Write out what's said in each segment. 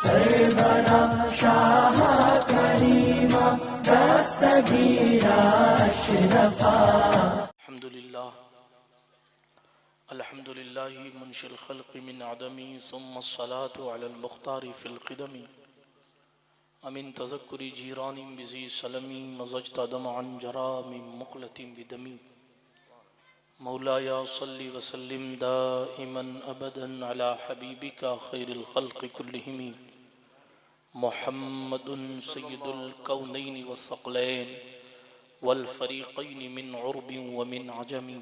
सरवरा शाह करीमा दस्तगीरा अशरफा। अल्हम्दुलिल्लाह मुनशिल खल्क़ि मिन अदमी सुम्मा अस्सलातु अलल मुख्तारि फिल क़िदमी अमिन तज़क्कुरि जीरानी बिज़ी सलमी मज़ज्ता दमअन जरा मिन मुक़लतिन बिदमी। मौलाया सल्लि व सल्लिम दाइमन अबदन अला हबीबिका खैरिल खल्क़ि कुल्लिहिम मुहम्मदुन सय्यिदुल कौनैनि व सक़लैन वल फ़रीक़ैनि मिन उर्बिन व मिन अजमी।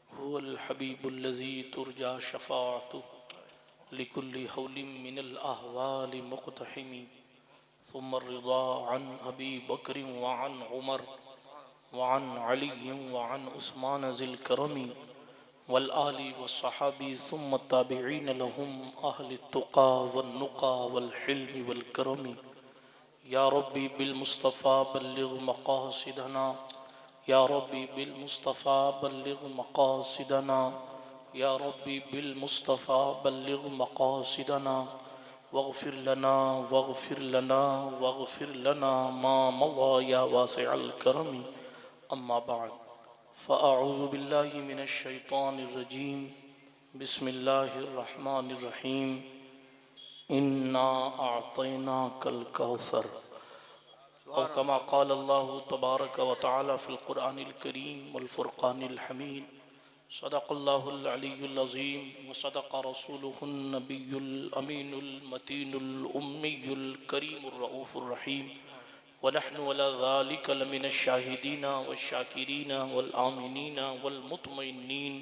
हुवल हबीबुल्लज़ी तुरजा शफ़ाअतुहु लिकुल्लि हौलिन मिनल अहवालि मुक़तहिमी। सुम्मा रिज़ा अन अबी बकर व अन उमर व अन अली व अन उस्मान ज़िल करमी वल आलि वस्सहाबी सुम्मा ताबिईन लहुम अहलित तुक़ा वन नुक़ा वल हिल्मी वल करमी। या रब्बी बिल मुस्तफ़ा बल्लिग़ मक़ासिदना, या रब्बी बिल मुस्तफ़ा बल्लिग़ मक़ासिदना, या रब्बी बिल मुस्तफ़ा बल्लिग़ मक़ासिदना। वग़फ़िर लना वग़फ़िर लना वग़फ़िर लना मा मज़ा या वासिअल करमी। अम्मा बअद फ़अऊज़ु बिल्लाहि मिनश शैतानिर रजीम। बिस्मिल्लाहिर रहमानिर रहीम। इन्ना अअतैनाकल कौसर औ कमा क़ाल अल्लाहु तबारक व तआला फ़िल क़ुरआनिल करीम वल फ़ुरक़ानिल हमीद। सदक़ल्लाहुल अलीयुल अज़ीम व सदक़ रसूलुहुन नबियुल अमीनुल मतीनुल उम्मियुल करीमुर रऊफ़ुर रहीम। व नहनु अला ज़ालिका लमिनश शाहिदीना वश्शाकिरीना वल आमिनीना वल मुतमइन्नीन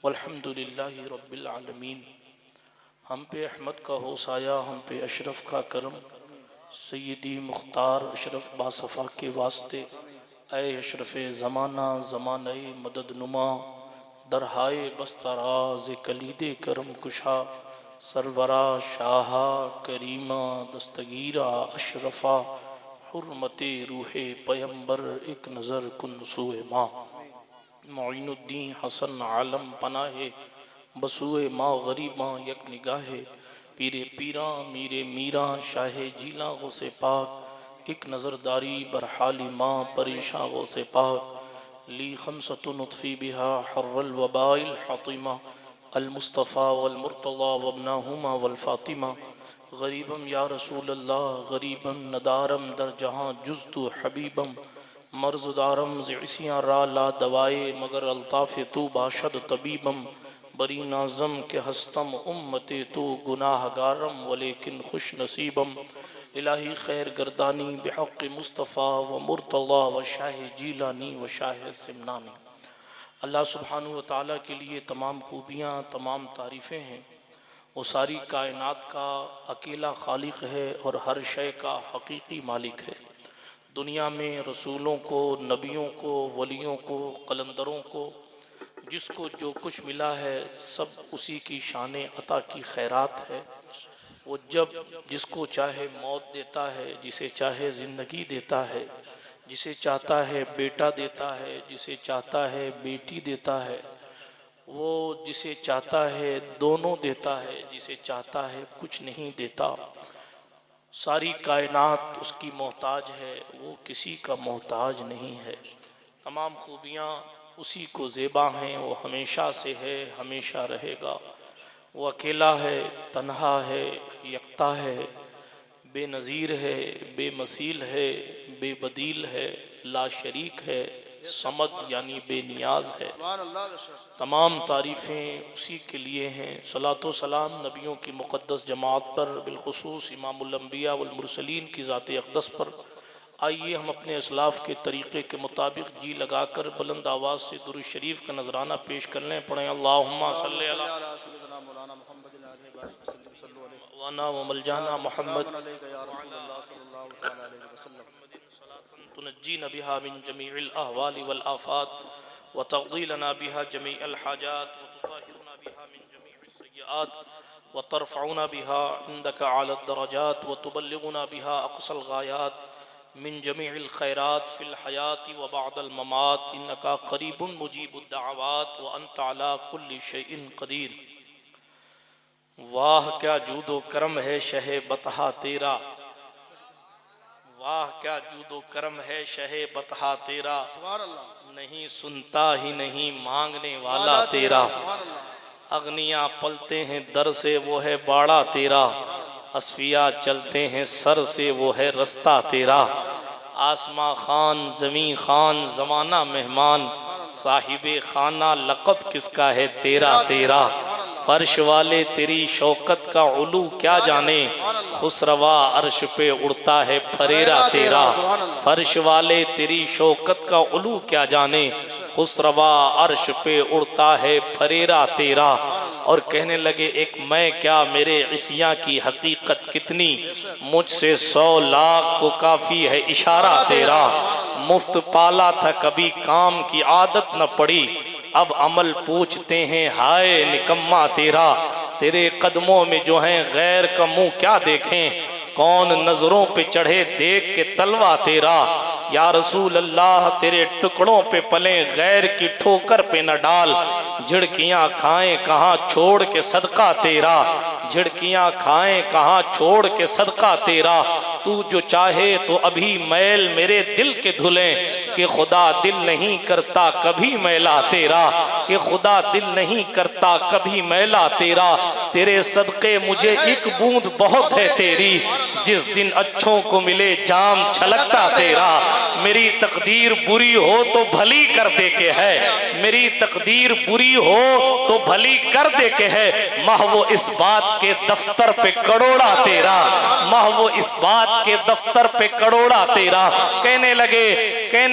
वल्हम्दुलिल्लाहि रब्बिल आलमीन। हम पे अहमद का हो साया, हम पे अशरफ का करम, सैयदी मुख्तार अशरफ बासफ़ा के वास्ते ऐ अशरफ ज़माना ज़माने मदद नुमा दरहाए बस्तराज कलीदे करम कुशा सरवरा शाहा करीमा दस्तगीरा अशरफा हुर्मते रूहे पैगंबर एक नज़र कुन सुए माँ मोइनुद्दीन हसन आलम पनाहे बसुए माँ गरीबा यक निगाहे पीरे पीरा मीरे मीरा शाहे जीला गो से पाक एक नज़रदारी बरहाली माँ परेशान गो से पाक। ली खमसतुन उतफ़ी बिहा हर्रल वबाइल हातिमा अल मुस्तफ़ा वल मुर्तज़ा वब्नाहुमा वल फ़ातिमा। गरीबम या रसूल अल्लाह गरीबम नदारम दर जहाँ जुज़्तु हबीबम मर्ज़दारम ज़िसियाँ रा ला दवाए मगर अल्ताफ़ तू बाशद तबीबम। बरी नाज़म के हस्तम उम्मते तो गुनाहगारम वलेकिन खुश नसीबम। इलाही खैर गर्दानी बिहक़ मुस्तफ़ा व मुर्तज़ा व शाह जीलानी व शाह सिमनानी। अल्लाह सुब्हानहु व तआला के लिए तमाम खूबियाँ तमाम तारीफ़ें हैं। वो सारी कायनात का अकेला खालिक है और हर शय का हकीकी मालिक है। दुनिया में रसूलों को, नबियों को, वलियों को, कलंदरों को जिसको जो कुछ मिला है सब उसी की शान अता की खैरात है। वो जब जिसको चाहे मौत देता है, जिसे चाहे ज़िंदगी देता है, जिसे चाहता है बेटा देता है, जिसे चाहता है बेटी देता है, वो जिसे चाहता है दोनों देता है, जिसे चाहता है कुछ नहीं देता। सारी कायनात उसकी मोहताज है, वो किसी का मोहताज नहीं है। तमाम खूबियाँ उसी को ज़ेबा हैं, वो हमेशा से है हमेशा रहेगा। वो अकेला है, तन्हा है, यकता है, बेनज़ीर है, बेमसील है, बेबदील है, ला शरीक है, समद यानी बेनियाज है। तमाम तारीफ़ें उसी के लिए हैं। सलातो सलाम नबियों की मुक़द्दस जमात पर, बिलखुसूस इमामुल अंबिया वल मुरसलीन की ज़ात अक़दस पर। आइए हम अपने असलाफ़ के तरीक़े के मुताबिक जी लगा कर बुलंद आवाज़ से दुरूद शरीफ का नजराना पेश कर लें। पढ़ें अल्लाहुम्मा सल्लि अला वाना व मलजाना मोहम्मद तुनज्जीना बिहा मिन जमीइल अहवालि वल आफ़ात व तक़दी लना बिहा जमीअल हाजात व तुताहिरुना बिहा मिन जमीइस सय्यात व तरफ़उना बिहा इंदका अला दरजात व तुबल्लिगुना बिहा अक़सल गायात मिन जमीइल खैरात फ़िल हयाति व बअदल ममात इन्नका क़रीबुन मुजीबुद दअवात व अंत अला कुल्लि शैइन क़दीर। वाह क्या जूदो करम है शहे बतहा तेरा, वाह क्या जूदो करम है शहे बतहा तेरा, नहीं सुनता ही नहीं मांगने वाला तेरा। अग्निया पलते हैं दर से वो है बाड़ा तेरा, असफिया चलते हैं सर से वो है रास्ता तेरा। आसमां खान ज़मीं खान ज़माना मेहमान, साहिबे खाना लक़ब किसका है तेरा तेरा। फर्श वाले तेरी शौकत का उलू क्या जाने, खुसरवा अर्श पे उड़ता है फरेरा तेरा। फर्श वाले तेरी शौकत का उलू क्या जाने, खुसरवा अर्श पे उड़ता है फरेरा तेरा। और कहने लगे एक मैं क्या मेरे इसिया की हकीकत कितनी, मुझसे 100 लाख को काफ़ी है इशारा तेरा। मुफ्त पाला था कभी काम की आदत न पड़ी, अब अमल पूछते हैं हाय निकम्मा तेरा। तेरे कदमों में जो है गैर का मुंह क्या देखें, कौन नजरों पे चढ़े देख के तलवा तेरा। या रसूल अल्लाह तेरे टुकड़ों पे पले गैर की ठोकर पे न डाल, झिड़कियां खाएं कहाँ छोड़ के सदका तेरा। झिड़कियां खाएं कहाँ छोड़ के सदका तेरा। तू जो चाहे तो अभी मैल मेरे दिल के धुले, कि खुदा दिल नहीं करता कभी मैला तेरा, कि खुदा दिल नहीं करता कभी मैला तेरा। तेरे सदके मुझे एक बूंद बहुत है तेरी, जिस दिन अच्छों को मिले जाम छलकता तेरा। मेरी तकदीर बुरी हो तो भली कर दे के है, मेरी तकदीर बुरी हो तो भली कर दे के है। माह वो इस बात के दफ्तर पे करोड़ा तेरा, माह वो इस बात के दफ्तर पे करोड़ा तेरा। कहने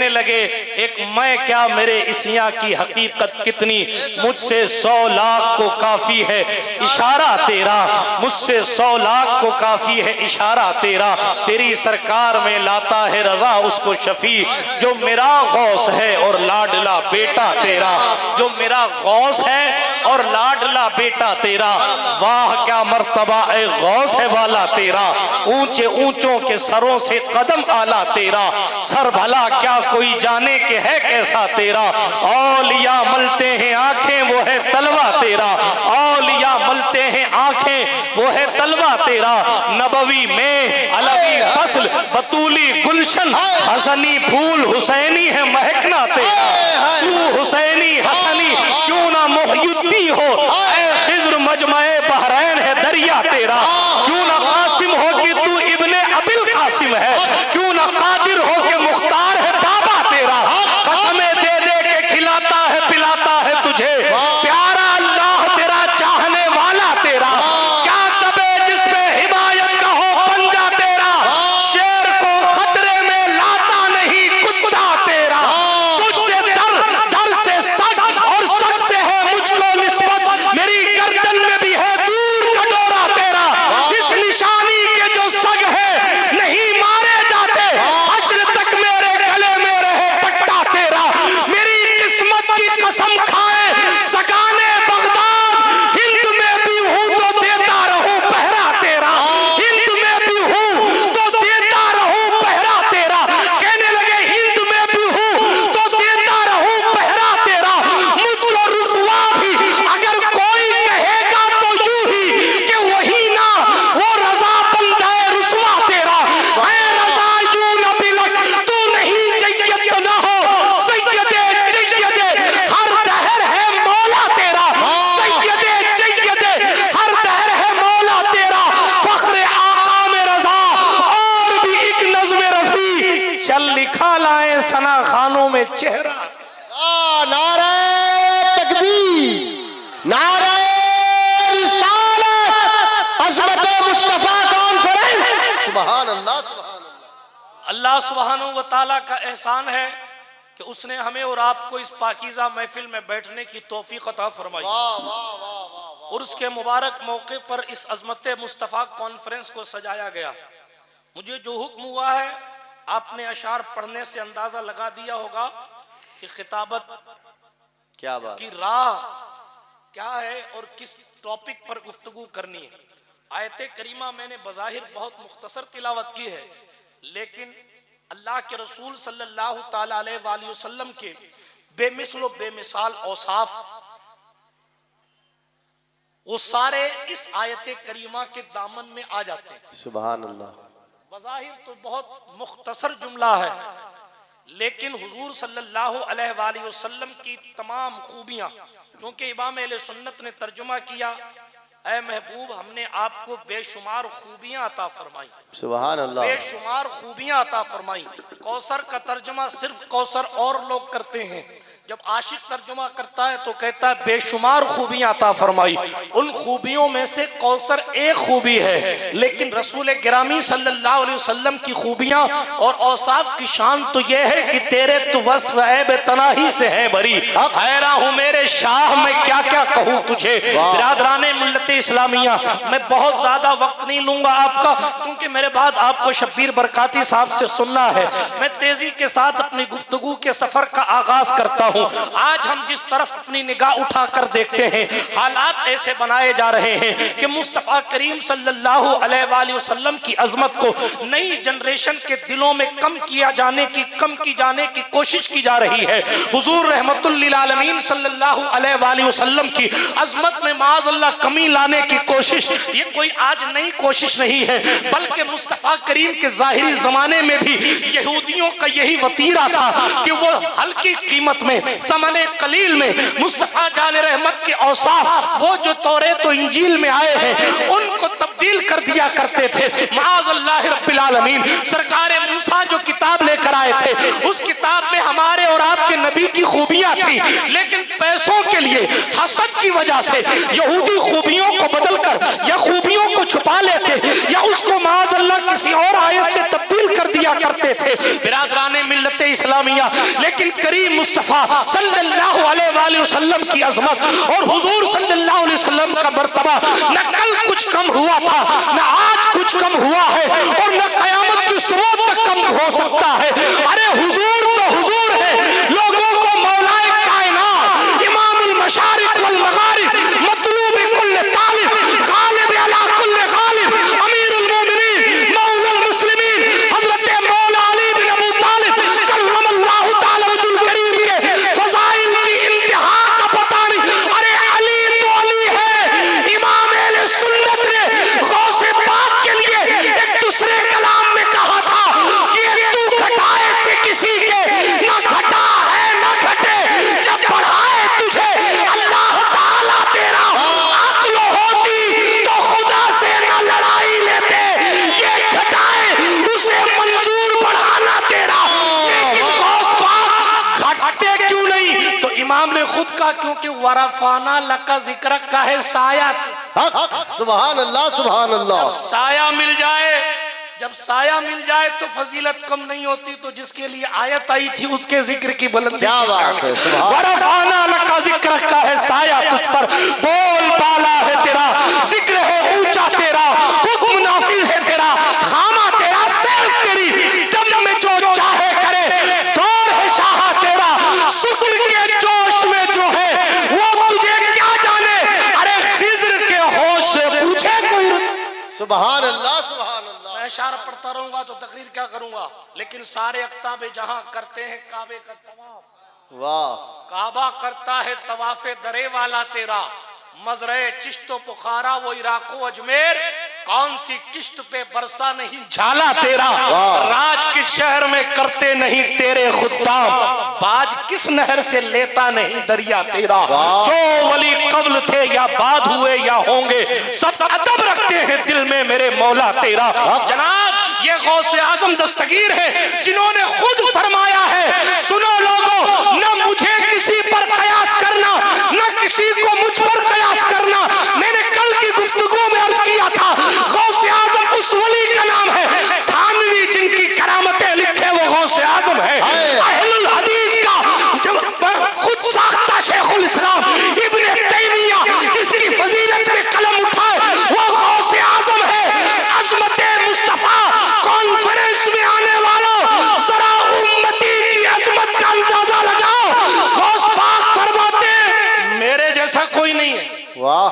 लगे एक मैं क्या मेरे इसिया की हकीकत कितनी, मुझसे 100 लाख को काफी है इशारा तेरा। मुझसे 100 लाख को काफी है इशारा तेरा। तेरी सरकार में लाता है रजा उसको शफी, जो मेरा गौस है और लाडला बेटा तेरा, जो मेरा गौस है और लाडला बेटा तेरा। वाह क्या मर्तबा ए गौस है वाला तेरा, ऊंचे ऊंचों के सरों से कदम आला तेरा। सर भला क्या कोई जाने के है कैसा तेरा। औलिया मलते हैं आंखें वो है तलवा तेरा, औलिया मलते हैं आंखें वो है तलवा तेरा। नबवी में अलवी फसल बतूली गुलशन, हसनी फूल हुसैनी है महकना तेरा। तू हुसैनी हसनी क्यों ना मुहय्युद्दी हो, ऐ खिज्र मजमए बहरैन है दरिया तेरा। क्यों ना कासिम हो कि तू इब्ने अबिल कासिम है, क्यों ना कादिर हो के मुख्तार है बाबा तेरा। कसमें दे दे के खिलाता है पिलाता है तुझे, प्यारा अल्लाह तेरा चाहने वाला तेरा। क्या तबे जिस पे हिमायत का हो पंजा तेरा, शेर को खतरे में लाता नहीं कुत्ता तेरा। तुझसे दर से सग और सग से है मुझको निस्बत, मेरी गर्दन में भी है दूर का डोरा तेरा। इस निशानी के जो सग है नहीं मारे जाते, हश्र तक मेरे गले में रहे पट्टा तेरा। मेरी किस्मत की कसम खाए सगाने बगदाद, हिंद में भी हूं तो देता रहूं पहरा तेरा। हिंद में भी हूं तो देता रहूं पहरा तेरा। कहने लगे हिंद में भी हूं तो देता रहूं पहरा तेरा। मुझको रुसवा भी अगर कोई कहेगा तो यूं ही कि वही ना वो रजा बंदा है रुसवा तेरा। है रजा यूं न बिलक तू नहीं जय्यत न हो, सैयदे जय्यदे हर दहर है मौला तेरा। सैयदे जय्यदे हर दहर है मौला तेरा। फख्र आका में रजा और भी एक नज़्म रफी, चल लिखा लाए सना खानों में चेहरा। नारे तकबीर, नारे रिसालत, अज़मत मुस्तफा कॉन्फ्रेंस। सुभान अल्लाह, सुभान अल्लाह। अल्लाह सुब्हानहू व तआला का एहसान है कि उसने हमें और आपको इस पाकीज़ा महफिल में बैठने की तौफीक अता फरमाई। वाह वाह वाह वाह। और उसके मुबारक मौके पर इस अज़मत मुस्तफ़ा कॉन्फ्रेंस को सजाया गया। मुझे जो हुक्म हुआ है, आपने अशार पढ़ने से अंदाज़ा लगा दिया होगा कि खिताबत क्या बात की राह क्या है और किस टॉपिक पर गुफ्तगू करनी है। आयत करीमा मैंने बज़ाहिर बहुत मुख्तसर तिलावत की है, लेकिन अल्लाह के रसूल सल्लल्लाहु ताला अलैहि वसल्लम के बेमिसल व बेमिसाल औसाफ वो सारे इस आयत करीमा के दामन में आ जाते हैं। सुभान अल्लाह। बज़ाहिर तो बहुत मुख्तसर जुमला है, लेकिन हुजूर सल्लल्लाहु अलैहि वसल्लम की तमाम खूबियां, क्योंकि इमाम अहले सुन्नत ने तर्जुमा किया, ऐ महबूब हमने आपको बेशुमार खूबियां अता फरमाई, सुभान अल्लाह, बेशुमार खूबियां अता फरमाई। कौसर का तर्जुमा सिर्फ कौसर और लोग करते हैं, जब आशिक तर्जुमा करता है तो कहता है बेशुमार खूबियां अता फरमाई। उन खूबियों में से कौसर एक खूबी है, लेकिन रसूल गिरामी सल्लल्लाहु अलैहि वसल्लम की खूबियां और औसाफ की शान तो यह है कि तेरे तो वस्फ ऐब तनाही से है भरी। हैरान हूं मेरे शाह, मैं क्या क्या कहूँ तुझे। बिरादराने मिल्लत इस्लामिया, मैं बहुत ज्यादा वक्त नहीं लूंगा आपका, क्योंकि मेरे बाद आपको शब्बीर बरकाती साहब से सुनना है। मैं तेजी के साथ अपनी गुफ्तगू के सफर का आगाज करता हूँ। आज हम जिस तरफ अपनी निगाह उठाकर देखते हैं, हालात ऐसे बनाए जा रहे हैं कि मुस्तफा करीम सल्लल्लाहु अलैहि वसल्लम की अजमत को नई जनरेशन के दिलों में कम की जाने की कोशिश की जा रही है। हुजूर रहमतुल लिल आलमीन सल्लल्लाहु अलैहि वसल्लम की अजमत में माज़अल्लाह कमी लाने की कोशिश, ये कोई आज नई कोशिश नहीं है, बल्कि मुस्तफा करीम के जाहिरी जमाने में भी यहूदियों का यही वतीरा था कि वो हल्की कीमत में, समने कलील में मुस्तफा जान रहमत के औसाफ, वो जो तौरेत और इंजील में आए हैं, उनको तब्दील कर दिया करते थे। माअज़ल्लाह रब्बिल आलमीन, सरकारे मूसा जो किताब लेकर आए थे, उस किताब में हमारे और आपके नबी की खूबियां थी, लेकिन पैसों के लिए, हसद की वजह से यहूदी खूबियों को बदलकर या खूबियों को छुपा लेते या उसको माअज़ल्लाह किसी और आयत से तब्दील कर दिया करते थे। बिरादराने मिल्लत इस्लामिया, लेकिन करीम मुस्तफा सल्लल्लाहु अलैहि वसल्लम की अजमत और हुजूर सल्लल्लाहु अलैहि वसल्लम का मर्तबा न कल कुछ कम हुआ था, न आज कुछ कम हुआ है, और न कयामत की सुबह तक कम हो सकता है। अरे हुजूर तो हुजूर है, लोगों को मौलाए कायनात, इमामुल मशारिक वल मगारिब, मतलूब कुल्ल तालिब, गालिब अला कुल्ल गालिब, अमीरुल मोमिनीन, मौलुल मुस्लिमीन, हजरत मौला अली बिन अबू तालिब करमल्लाहु ताला वजुल करीम के फज़ाइल की इंतहा का पता नहीं। अरे अली तो अली है। इमाम अहले सुन्नत ने गौसे पाक के लिए एक दूसरे कलाम में कहा था कि तू घटाए से किसी के ना घटा है ना घटे, जब बढ़ाए तुझे अल्लाह ताला तेरा, अक्ल होती तो खुदा से ना लड़ाई लेते, ये घटाए उसे मंजूर बढ़ाना तेरा। लेकिन गौस पाक घटते क्यों नहीं? तो इमाम ने खुद कहा, क्योंकि वरफाना लका जिक्र का है साया। सुभान अल्लाह, सुभान अल्लाह। साया मिल जाए, जब साया मिल जाए तो फजीलत कम नहीं होती। तो जिसके लिए आयत आई थी उसके जिक्र की बुलंदी, क्या बात है। वरफाना लका जिक्र का है साया तुझ पर, बोल बाला है तेरा, जिक्र है ऊंचा तेरा, हुक्म नाफिज है तेरा, खामा तेरा, सैफ तेरी, दम में जो चाहे करे, दौर है शाह तेरा, शुक्र के जोश में जो है वो तुझे क्या जाने। अरे खिज्र के होश से पूछे कोई। सुभान अल्लाह, सुभान अल्लाह। मैं इशारा पढ़ता रहूंगा तो तकरीर क्या करूंगा, लेकिन सारे अख्ताबे जहां करते हैं काबे का तवाफ, वाह, काबा करता है तवाफे दरे वाला तेरा, मजरे चिश्तो पुखारा वो इराको अजमेर, कौन सी किश्त पे बरसा नहीं झाला तेरा, राज किस शहर में करते नहीं तेरे खुद्दाम, बाज किस नहर से लेता नहीं दरिया तेरा। जो वली कब्ल थे या बाद हुए या होंगे, सब अदब रखते हैं दिल में मेरे मौला तेरा। जनाब ये गौसे आजम दस्तगीर है, जिन्होंने खुद फरमाया है, सुनो लोगों, न मुझे किसी पर कयास करना, न किसी को मुझ पर कयास करना। मैंने कल की गुफ्तगू में अर्ज किया था, गौसे आजम उस वली का नाम है, थानवी जिनकी करामतें लिखे वो गौसे आजम है। अहलुल हदीस का खुद साख्ता शेखुल इस्लाम इब्ने तैमिया, जिसकी फजीलत में कलम उठाए वो गौसे आजम है। अजमते मुस्तफा कॉन्फ्रेंस में आने वालों, जरा उम्मती की अजमत का अंदाजा लगाओ। गौस पाक फरमाते मेरे जैसा कोई नहीं है। वाह,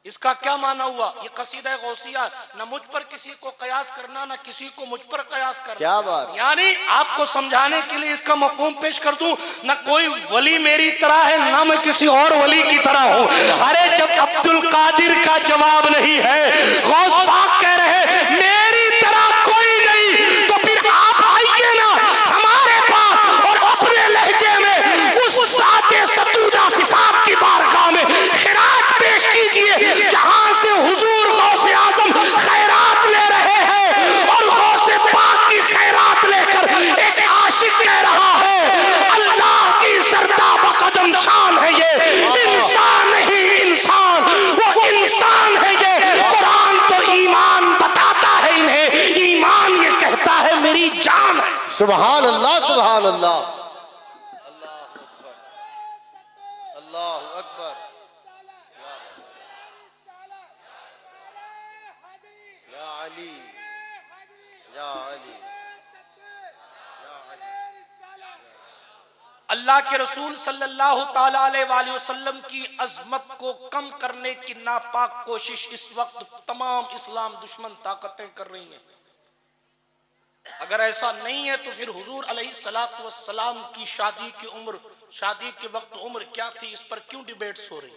इसका क्या माना हुआ? ये कसीदा गौसिया, न मुझ पर किसी को कयास करना, न किसी को मुझ पर कयास करना। क्या बात। यानी आपको समझाने के लिए इसका मफहूम पेश कर दूं, न कोई वली मेरी तरह है, न मैं किसी और वली की तरह हूं। अरे जब अब्दुल कादिर का जवाब नहीं है, गौस पाक कह रहे मेरी तरह कोई नहीं, तो फिर आप आइए ना हमारे पास और अपने लहजे में उस साते सतूदा सिफात की बारगाह में खिरात पेश कीजिए, जहां से हुजूर गौसे आजम खैरात ले रहे हैं। और गौसे पाक की खैरात लेकर एक आशिक कह रहा है अल्लाह की सरताब कदम शान है ये, इंसान नहीं इंसान, वो इंसान है ये। कुरान तो ईमान बताता है इन्हें, ईमान ये कहता है मेरी जान है। सुभान अल्लाह, सुभान अल्लाह, अल्लाह अकबर। या अली, या अली, अल्लाह के रसूल सल्लल्लाहु ताला अलैहि वसल्लम की अजमत को कम करने की नापाक कोशिश इस वक्त तमाम इस्लाम दुश्मन ताकतें कर रही हैं। अगर ऐसा नहीं है तो फिर हुजूर अलैहिस्सलातु वस्सलाम की शादी की उम्र, शादी के वक्त उम्र क्या थी, इस पर क्यों डिबेट्स हो रही?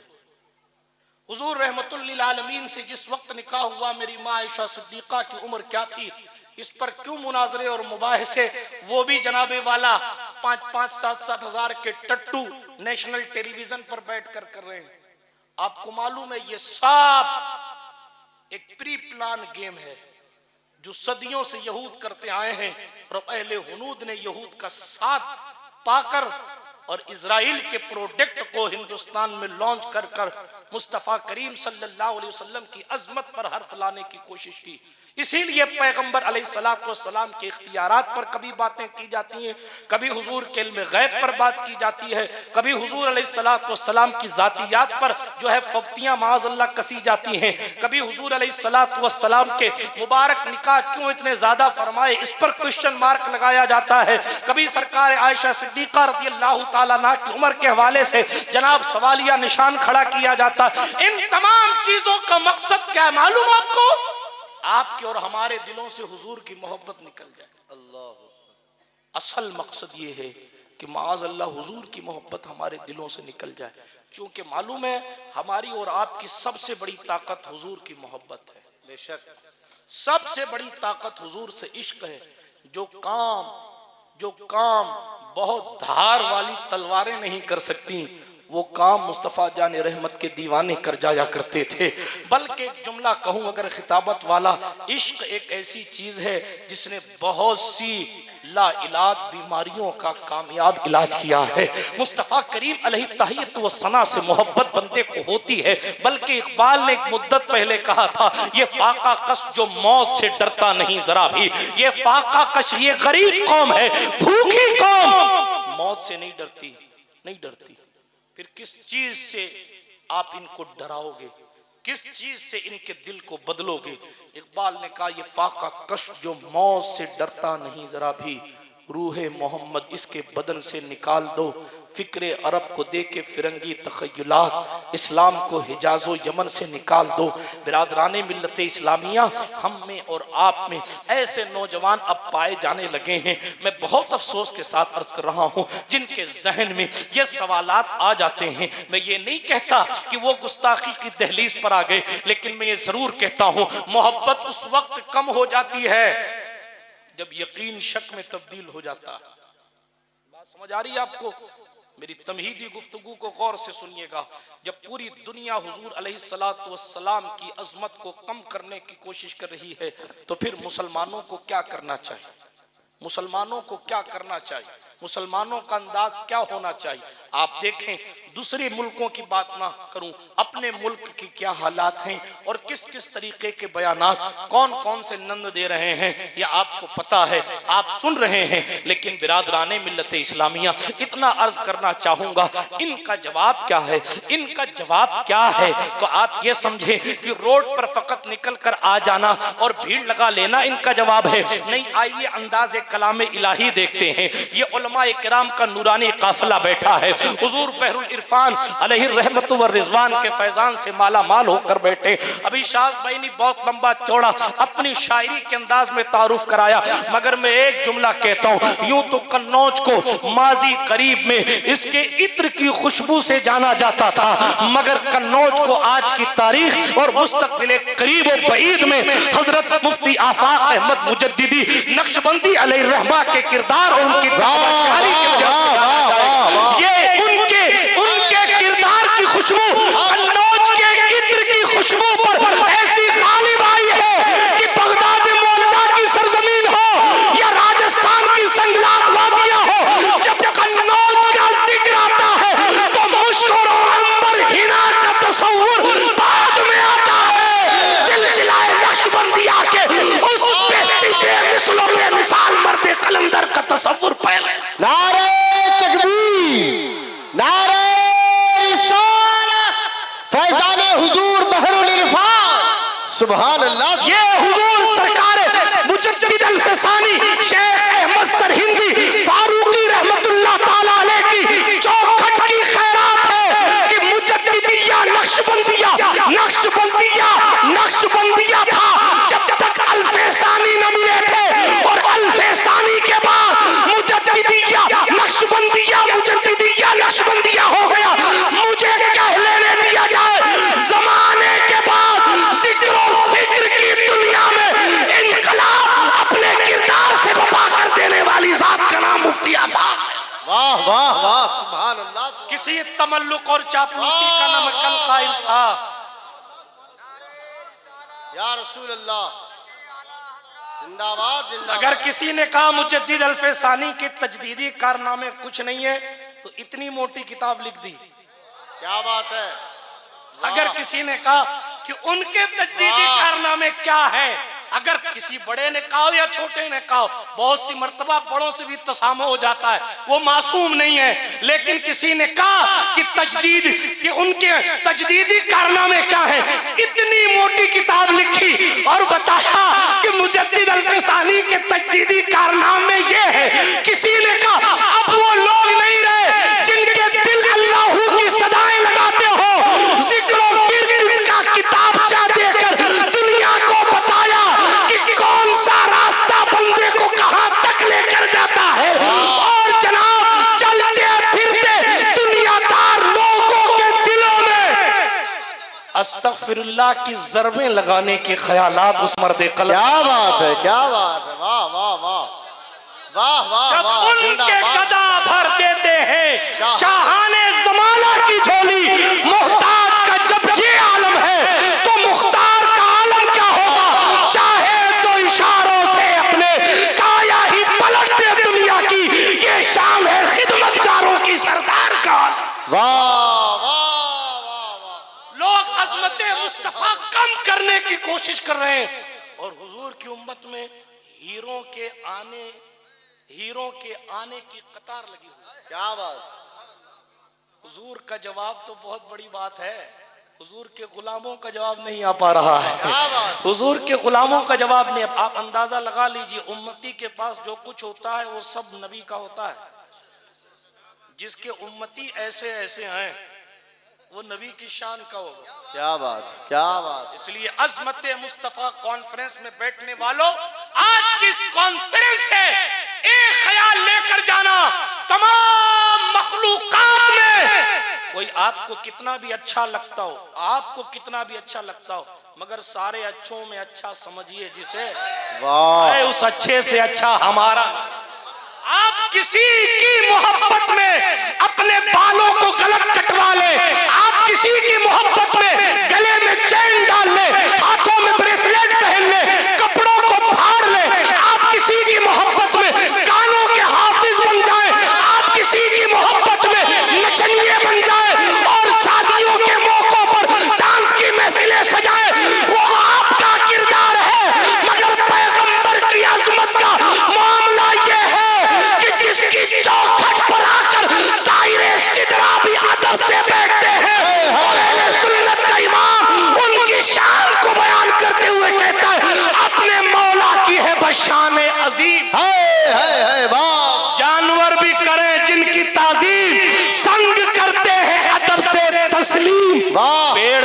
हुजूर रहमतुल लिल आलमीन से जिस वक्त निकाह हुआ मेरी माँ आयशा सिद्दीक़ा की उम्र क्या थी, इस पर क्यों मुनाजरे और मुबाहिसे, वो भी जनाबे वाला 5-5, 7-7 हजार के टट्टू नेशनल टेलीविजन पर बैठकर कर रहे हैं। आपको मालूम है ये सब एक प्री प्लान गेम है जो सदियों से यहूद करते आए हैं, और अहले हुनूद ने यहूद का साथ पाकर और इजराइल के प्रोडक्ट को हिंदुस्तान में लॉन्च कर कर मुस्तफ़ा करीम सल्लल्लाहु अलैहि वसल्लम की अजमत पर हर्फ लाने की कोशिश की। इसीलिए पैगंबर अलैहिस्सलातु वस्सलाम के इख्तियारात पर कभी बातें की जाती हैं, कभी हुजूर के इल्म गैब पर बात की जाती है, कभी हुजूर अलैहिस्सलातु वस्सलाम की जातियात पर जो है फब्तियां माअज़ल्लाह कसी जाती हैं, कभी हुजूर अलैहिस्सलातु वस्सलाम के मुबारक निकाह क्यों इतने ज्यादा फरमाए इस पर क्वेश्चन मार्क लगाया जाता है, कभी सरकार आयशा सिद्दीक़ा रज़ियल्लाहु ताला अन्हा की उम्र के हवाले से जनाब सवालिया निशान खड़ा किया जाता। इन तमाम चीजों का मकसद क्या है मालूम आपको? आपके और हमारे दिलों से हुजूर की मोहब्बत निकल जाए। अल्लाह असल मकसद ये है कि माज़ अल्लाह हुजूर की मोहब्बत हमारे दिलों से निकल जाए, क्योंकि मालूम है हमारी और आपकी सबसे बड़ी ताकत हुजूर की मोहब्बत है। बेशक सबसे बड़ी ताकत हुजूर से इश्क है। जो काम बहुत धार वाली तलवारें नहीं कर सकती, वो काम मुस्तफ़ा जान रहमत के दीवाने कर जाया करते थे। बल्कि एक जुमला कहूँ अगर खिताबत वाला, इश्क एक ऐसी चीज है जिसने बहुत सी लाइलाज बीमारियों का कामयाब इलाज किया है। मुस्तफ़ा करीम अलैहि तहियत व सना से मोहब्बत बंदे को होती है। बल्कि इकबाल ने एक मुद्दत पहले कहा था, ये फाका कश जो मौत से डरता नहीं जरा भी, ये फाका कश ये गरीब कौम है, भूखी कौम मौत से नहीं डरती, नहीं डरती। फिर किस चीज से आप इनको डराओगे, किस चीज से इनके दिल को बदलोगे? इकबाल ने कहा ये फाका कश जो मौत से डरता नहीं जरा भी, रूहे मोहम्मद इसके बदन से निकाल दो, फिक्रे अरब को दे के फिरंगी तखय्युलात, इस्लाम को हिजाजो यमन से निकाल दो। बिरादराने मिल्लत इस्लामिया, हम में और आप में ऐसे नौजवान अब पाए जाने लगे हैं, मैं बहुत अफसोस के साथ अर्ज कर रहा हूँ, जिनके जहन में ये सवालात आ जाते हैं। मैं ये नहीं कहता कि वो गुस्ताखी की दहलीज पर आ गए, लेकिन मैं ये जरूर कहता हूँ मोहब्बत उस वक्त कम हो जाती है जब यकीन शक में तब्दील हो जाता है। बात समझ आ रही है आपको? मेरी तमहीदी गुफ्तगू को गौर से सुनिएगा। जब पूरी दुनिया हुजूर अलैहिस्सलातु वस्सलाम की अजमत को कम करने की कोशिश कर रही है, तो फिर मुसलमानों को क्या करना चाहिए? मुसलमानों को क्या करना चाहिए? मुसलमानों का अंदाज क्या होना चाहिए? आप देखें, दूसरे मुल्कों की बात ना करूं, अपने मुल्क की क्या हालात हैं और किस किस तरीके के बयानात कौन कौन से नंद दे रहे हैं, यह आपको पता है, आप सुन रहे हैं। लेकिन बिरादराने मिल्लत इस्लामिया, इतना अर्ज करना चाहूंगा, इनका जवाब क्या है? इनका जवाब क्या है? तो आप ये समझे कि रोड पर फकत निकल कर आ जाना और भीड़ लगा लेना इनका जवाब है? नहीं, आइए अंदाज़े कलाम इलाही देखते हैं। ये उलमा उलमाए किराम का नूरानी काफिला बैठा है। हुजूर बहरुल इरफान अलैहि रहमत व रिजवान के फैजान से माला माल होकर बैठे। अभी शाज़ भाई ने बहुत लंबा चौड़ा अपनी शायरी के अंदाज में तारुफ कराया, मगर मैं एक जुमला कहता हूँ, यूं तो कन्नौज को माजी करीब में इसके इत्र की खुशबू से जाना जाता था, मगर कन्नौज को आज की तारीख और मुस्तकबिल करीब और बईद में हजरत मुफ्ती आफाक अहमद मुजद्दिदी नक्शबंदी अलैहिर्रहमा के किरदार और उनकी शायरी की वजह से जाना जाए। ये उनके किरदार की खुशबू कन्नौज के इत्र की खुशबू पर ऐसी गालिब आई है कि बगदाद मोहल्ला की सरजमीन हो या राजस्थान की संगलाक वादियां हो, जब कन्नौज का जिक्र आता है तो मुश्किल और अंबर हिना का तस्वुर बाद में आता है। सिलसिला नक्शबंदिया के उस बेमिसलों पे मिसाल मर्दे कलंदर का तस्वुर पहले। नारे तकबीर, नारे रिसालत, फैजाने हुजूर बहरुल इरफान, सुभान अल्लाह। ये हुजूर सरकार मुजद्दिद अल-फसानी शेख अहमद सरहिंदी फारूकी रहमतुल्लाह ताला अलैह की चौखट की खैरात है कि मुजद्दिदिया नक्शबंदिया था जब तक अल-फसानी न मिले थे, और अल-फसानी के बाद मुजद्दिदिया नक्शबंदिया हो गया। मुझे कह लेने दिया जाए, जमाने के बाद जिक्र और फिक्र की दुनिया में इनकलाब अपने किरदार से बपा कर देने वाली जात का नाम मुफ्ती आफाक है। वाह वाह वाह, सुभान अल्लाह। किसी तमल्लुक और चापलूसी का नाम कल कायल था। या रसूल अल्लाह, जिंदाबाद जिंदाबाद। अगर किसी ने कहा मुजद्दिद अल-फसानी के तजदीदी कारनामे कुछ नहीं है तो इतनी मोटी किताब लिख दी। क्या बात है। अगर किसी ने कहा कि उनके तजदीदी कारनामे क्या है, अगर किसी बड़े ने कहा या छोटे ने कहा, बहुत सी मर्तबा बड़ों से भी तसामो हो जाता है, वो मासूम नहीं है, लेकिन किसी ने कहा कि उनके तजदीदी कारनामे क्या है, इतनी मोटी किताब लिखी और बताया कि मुजद्दिद अल-फसानी के तजदीदी कारनामे ये है। किसी ने कहा अब वो लोग नहीं रहे जिनके दिल अल्लाहू की सदाएं लगाते हो, जिक्र और फिक्र का किताबचा देकर दुनिया को बताया कि कौन सा रास्ता बंदे को कहां तक लेकर जाता है, और जनाब चलते फिरते दुनियादार लोगों के दिलों में अस्तगफिरुल्लाह की ज़रबें लगाने के ख्यालात उस मर्दे कलम। क्या बात है, क्या बात है। वाह वाह वाह वाह वाह। जब उनके गदा भर देते हैं शाहाने ज़माना की झोली, मोहताज का जब ये आलम है तो मुख्तार का आलम क्या होगा। चाहे तो इशारों से अपने काया ही पलट दे दुनिया की, ये शान है खिदमतगारों की सरदार का। वाह वाह वाह। लोग अज़मते मुस्तफा कम करने की कोशिश कर रहे हैं, और हुजूर की उम्मत में हीरों के आने की कतार लगी हुई। क्या बात। हुजूर का जवाब तो बहुत बड़ी बात है, हुजूर के गुलामों का जवाब नहीं आ पा रहा है। हुजूर के गुलामों का जवाब नहीं। आप अंदाजा लगा लीजिए, उम्मती के पास जो कुछ होता है वो सब नबी का होता है। जिसके उम्मती ऐसे ऐसे हैं वो नबी की शान का होगा। क्या बात, क्या बात। इसलिए अज़मत मुस्तफा कॉन्फ्रेंस में बैठने वालों, आज की इस कॉन्फ्रेंस से एक ख्याल लेकर जाना, तमाम मखलूकात में कोई आपको कितना भी अच्छा लगता हो, मगर सारे अच्छों में अच्छा समझिए जिसे, वाह। उस अच्छे से अच्छा हमारा। आप किसी की मोहब्बत में अपने बालों को गलत कटवा ले, आप किसी की मोहब्बत में गले में चैन डाल ले, हाथों में ब्रेसलेट पहन ले, कपड़ों को फाड़ ले, आप किसी की मोहब्बत में गानों के हाफिज बन जाए, आप किसी की मोहब्बत में नचनिए बन जाए और शादियों के मौकों पर डांस की महफिलें सजाए, वो आपका किरदार है। मगर पैगंबर की अजमत का मामला ये है कि जिसकी चौखट पर आकर दायरे सिदरा भी अदब से बैठते हैं, और अहले सुन्नत का इमाम उनकी शान को बयान करते हुए कहता है, अपने मौला की है बशान अजीम। है वाह। जानवर भी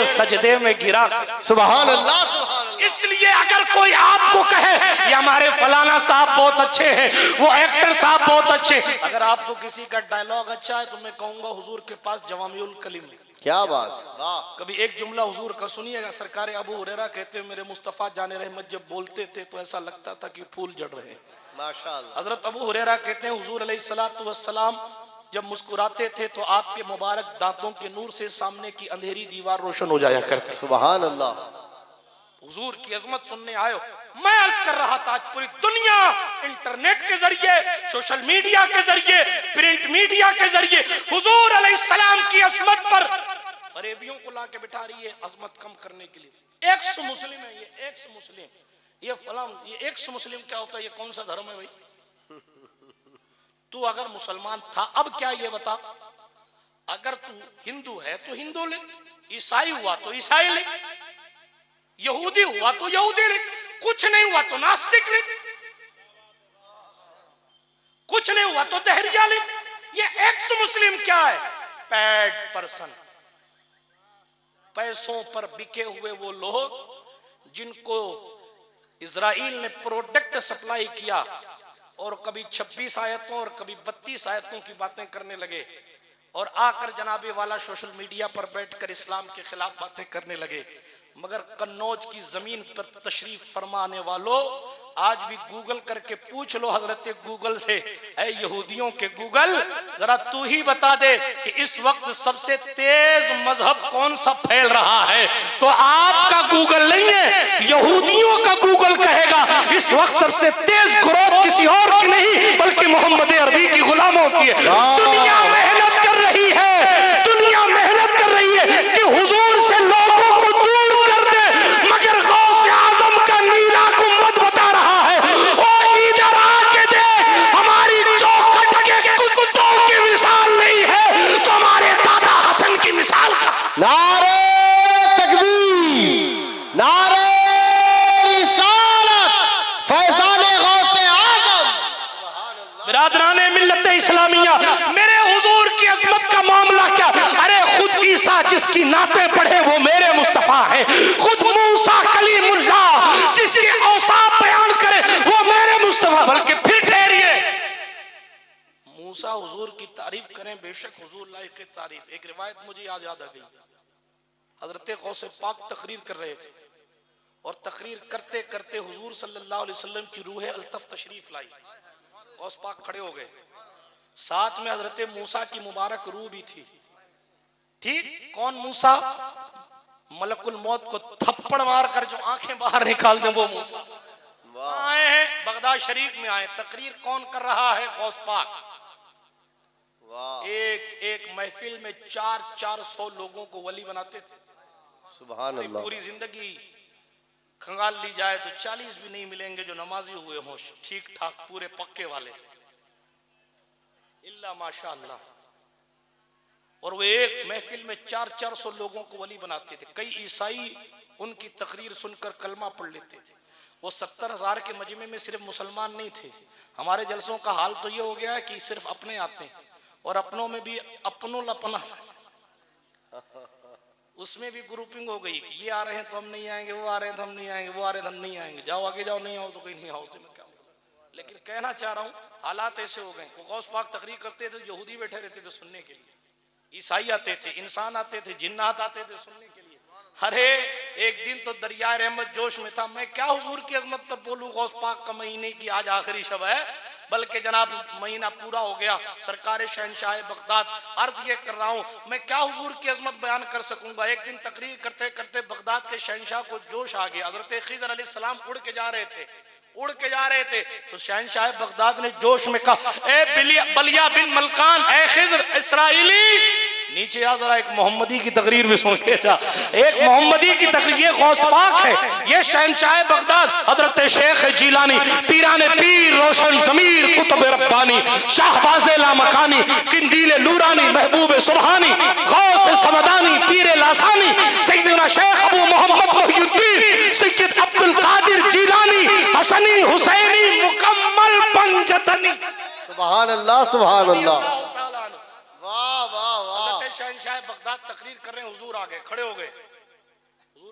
सजदे में गिरा। सुभान अल्लाह, सुभान अल्लाह। इसलिए अगर कोई आपको कहे ये हमारे फलाना साहब बहुत अच्छे हैं, वो एक्टर साहब बहुत अच्छे, अगर आपको किसी का डायलॉग अच्छा है तो मैं कहूंगा हुजूर के पास जवामिउल कलीम है। क्या बात, वाह। कभी एक जुमला हुजूर का सुनिएगा। सरकार अबू हुरैरा कहते हैं मेरे मुस्तफ़ा जाने रहमत जब बोलते थे तो ऐसा लगता था कि फूल जड़ रहे। माशाअल्लाह। हजरत अबू हुरैरा कहते हैं हुजूर अलैहिस्सलातु वस्सलाम जब मुस्कुराते थे तो आपके मुबारक दांतों के नूर से सामने की अंधेरी दीवार रोशन हो जाया करती। सुभान अल्लाह। हुजूर की अजमत सुनने आयो। मैं अर्ज कर रहा था आज पूरी दुनिया इंटरनेट के जरिए, सोशल मीडिया के जरिए, प्रिंट मीडिया के जरिए हुजूर अलैहिस्सलाम की अजमत पर फरेबियों को लाके बिठा रही है अजमत कम करने के लिए। एक्स मुस्लिम है ये, एक्स मुस्लिम, ये फलां, ये एक्स मुस्लिम क्या होता है? ये कौन सा धर्म है भाई? तू अगर मुसलमान था, अब क्या ये बता, अगर तू हिंदू है तो हिंदू ले, ईसाई हुआ तो ईसाई ले, यहूदी हुआ तो यहूदी ले, कुछ नहीं हुआ तो नास्तिक ले, कुछ नहीं हुआ तो दहरिया ले। ये एक्स मुस्लिम क्या है? पैड पर्सन, पैसों पर बिके हुए वो लोग जिनको इजराइल ने प्रोडक्ट सप्लाई किया और कभी 26 आयतों और कभी 32 आयतों की बातें करने लगे और आकर जनाबे वाला सोशल मीडिया पर बैठकर इस्लाम के खिलाफ बातें करने लगे। मगर कन्नौज की जमीन पर तशरीफ फरमाने वालों, आज भी गूगल करके पूछ लो हजरत गूगल से, ऐ यहूदियों के गूगल जरा तू ही बता दे कि इस वक्त सबसे तेज मजहब कौन सा फैल रहा है। तो आपका गूगल नहीं है, यहूदियों का गूगल कहेगा इस वक्त सबसे तेज ग्रोथ किसी और की नहीं बल्कि मोहम्मद अरबी की गुलामों की है। दुनिया मेहनत कर रही है, दुनिया मेहनत कर रही है कि हुजूर से लोगों को दूर कर दे, मगर गौसे आजम का नीला गुंबद बता रहा है ओ इधर आके दे, हमारी चौखट के कुत्तों की मिसाल नहीं है तो हमारे दादा हसन की मिसाल का। नारे तकबीर, नारे रिसालत, फैज़ाने गौसे आज़म। बिरादराने मिल्लत इस्लामिया, मेरे हुजूर की अजमत का मामला क्या? अरे खुद ईसा जिसकी नाते पढ़े वो मेरे मुस्तफा है, खुद मूसा कलीमुल्लाह जिसके औसाफ बयान करे वो मेरे मुस्तफा। बल्कि फिर ठहरिए, मूसा हुजूर की तारीफ करें, बेशक हुजूर लायक की तारीफ। एक रिवायत मुझे याद आ गई, हजरत गौसे पाक तकरीर कर रहे थे और तकरीर करते करते हुजूर सल्लल्लाहु अलैहि वसल्लम की रूह अल्तफ तशरीफ लाई। गौस पाक खड़े हो गए, साथ में हजरत मूसा की मुबारक रूह भी थी। ठीक कौन? मूसा, मलकुल मौत को थप्पड़ मार कर जो आंखें बाहर निकाल दें वो मूसा। आए हैं बगदाद शरीफ में, आए तकरीर कौन कर रहा है? गौस पाक। एक एक महफिल में 400 लोगों को वली बनाते थे। सुभान अल्लाह। पूरी जिंदगी खंगाल ली जाए तो 40 भी नहीं मिलेंगे जो नमाजी हुए हों ठीक ठाक पूरे पक्के वाले, इल्ला माशाअल्लाह। और वो एक महफिल में 400 लोगों को वली बनाते थे। कई ईसाई उनकी तकरीर सुनकर कलमा पढ़ लेते थे। वो 70,000 के मजमे में सिर्फ मुसलमान नहीं थे। हमारे जलसों का हाल तो ये हो गया है कि सिर्फ अपने आते हैं और अपनों में भी अपनों लपना, उसमें भी ग्रुपिंग हो गई कि ये आ रहे हैं तो हम नहीं आएंगे, वो आ रहे हैं तो हम नहीं आएंगे, वो आ रहे हैं तो हम नहीं आएंगे, जाओ आगे जाओ, नहीं आओ तो कहीं नहीं आओ। उसमें क्या, लेकिन कहना चाह रहा हूँ हालात ऐसे हो गए। वो गौस पाक तकरीर करते थे, यहूदी बैठे रहते थे सुनने के लिए, ईसाई आते थे, इंसान आते थे, जिन्नात आते थे सुनने के लिए। अरे एक दिन तो दरिया रहमत जोश में था, मैं क्या हुजूर की अजमत पर बोलूं। गौस पाक का महीने की आज आखिरी शब है, बल्कि जनाब महीना पूरा हो गया। सरकार शहनशाह बगदाद, अर्ज ये कर रहा हूँ मैं क्या हुजूर की अजमत बयान कर सकूंगा। एक दिन तकरीर करते करते बगदाद के शहनशाह को जोश आ गया। हजरत खिज़र अलैहिस्सलाम उड़ के जा रहे थे, तो शहनशाह बगदाद ने जोश में कहा, ए बलिया बिन मलकान, ए खिज़र इस्राइली नीचे आ जरा, एक मोहम्मदी की तकरीर भी सुन के जा। एक मोहम्मदी की तकरीर, ये गौस पाक है, ये शहनशाह बगदाद हजरत शेख जिलानी, पीराने पीर, रोशन जमीर, कुतुब रब्बानी, शाहबाज़े लामकानी, किंदील नूरानी, महबूब सुबहानी, गौस समदानी, पीर लासानी, सैयदना शेख अबू मोहम्मद मुहियुद्दीन, सैयद अब्दुल कादिर जिलानी, हसनी हुसैनी, मुकम्मल पंजतनी। सुभान अल्लाह, सुभान अल्लाह। वाह वाह वाह। शहनशाह बगदाद तकरीर कर रहे हैं, हुजूर आ गए, खड़े हो गए।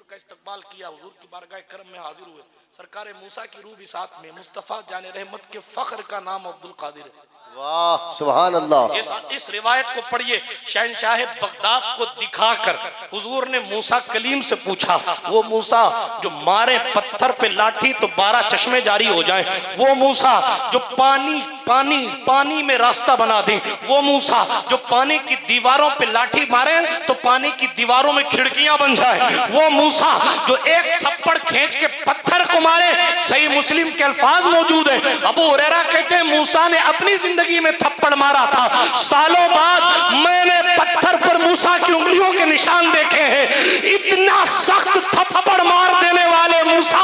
का इस्तकबाल किया, हुजूर की बारगाह करम में हाजिर हुए। सरकार मूसा की रूह भी साथ में, मुस्तफ़ा जाने रहमत के फख्र का नाम अब्दुल कादिर है। वाह सुभान अल्लाह। इस रिवायत को पढ़िए। शहनशाह बगदाद को दिखाकर हुजूर ने मूसा कलीम से पूछा, वो मूसा जो मारे पत्थर पे लाठी तो 12 चश्मे जारी हो जाएं, वो मूसा जो पानी में रास्ता बना दे, वो मूसा जो पानी की दीवारों पे लाठी मारे तो पानी की दीवारों में खिड़कियां बन जाए, वो मूसा जो एक थप्पड़ खींच के पत्थर को मारे। सही मुस्लिम के अल्फाज मौजूद है। अबू हुरैरा कहते हैं मूसा ने अपनी जिंदगी में थप्पड़ मारा था, सालों बाद मैंने पत्थर पर मूसा की उंगलियों के निशान देखे हैं। इतना सख्त थप्पड़ मार देने वाले मूसा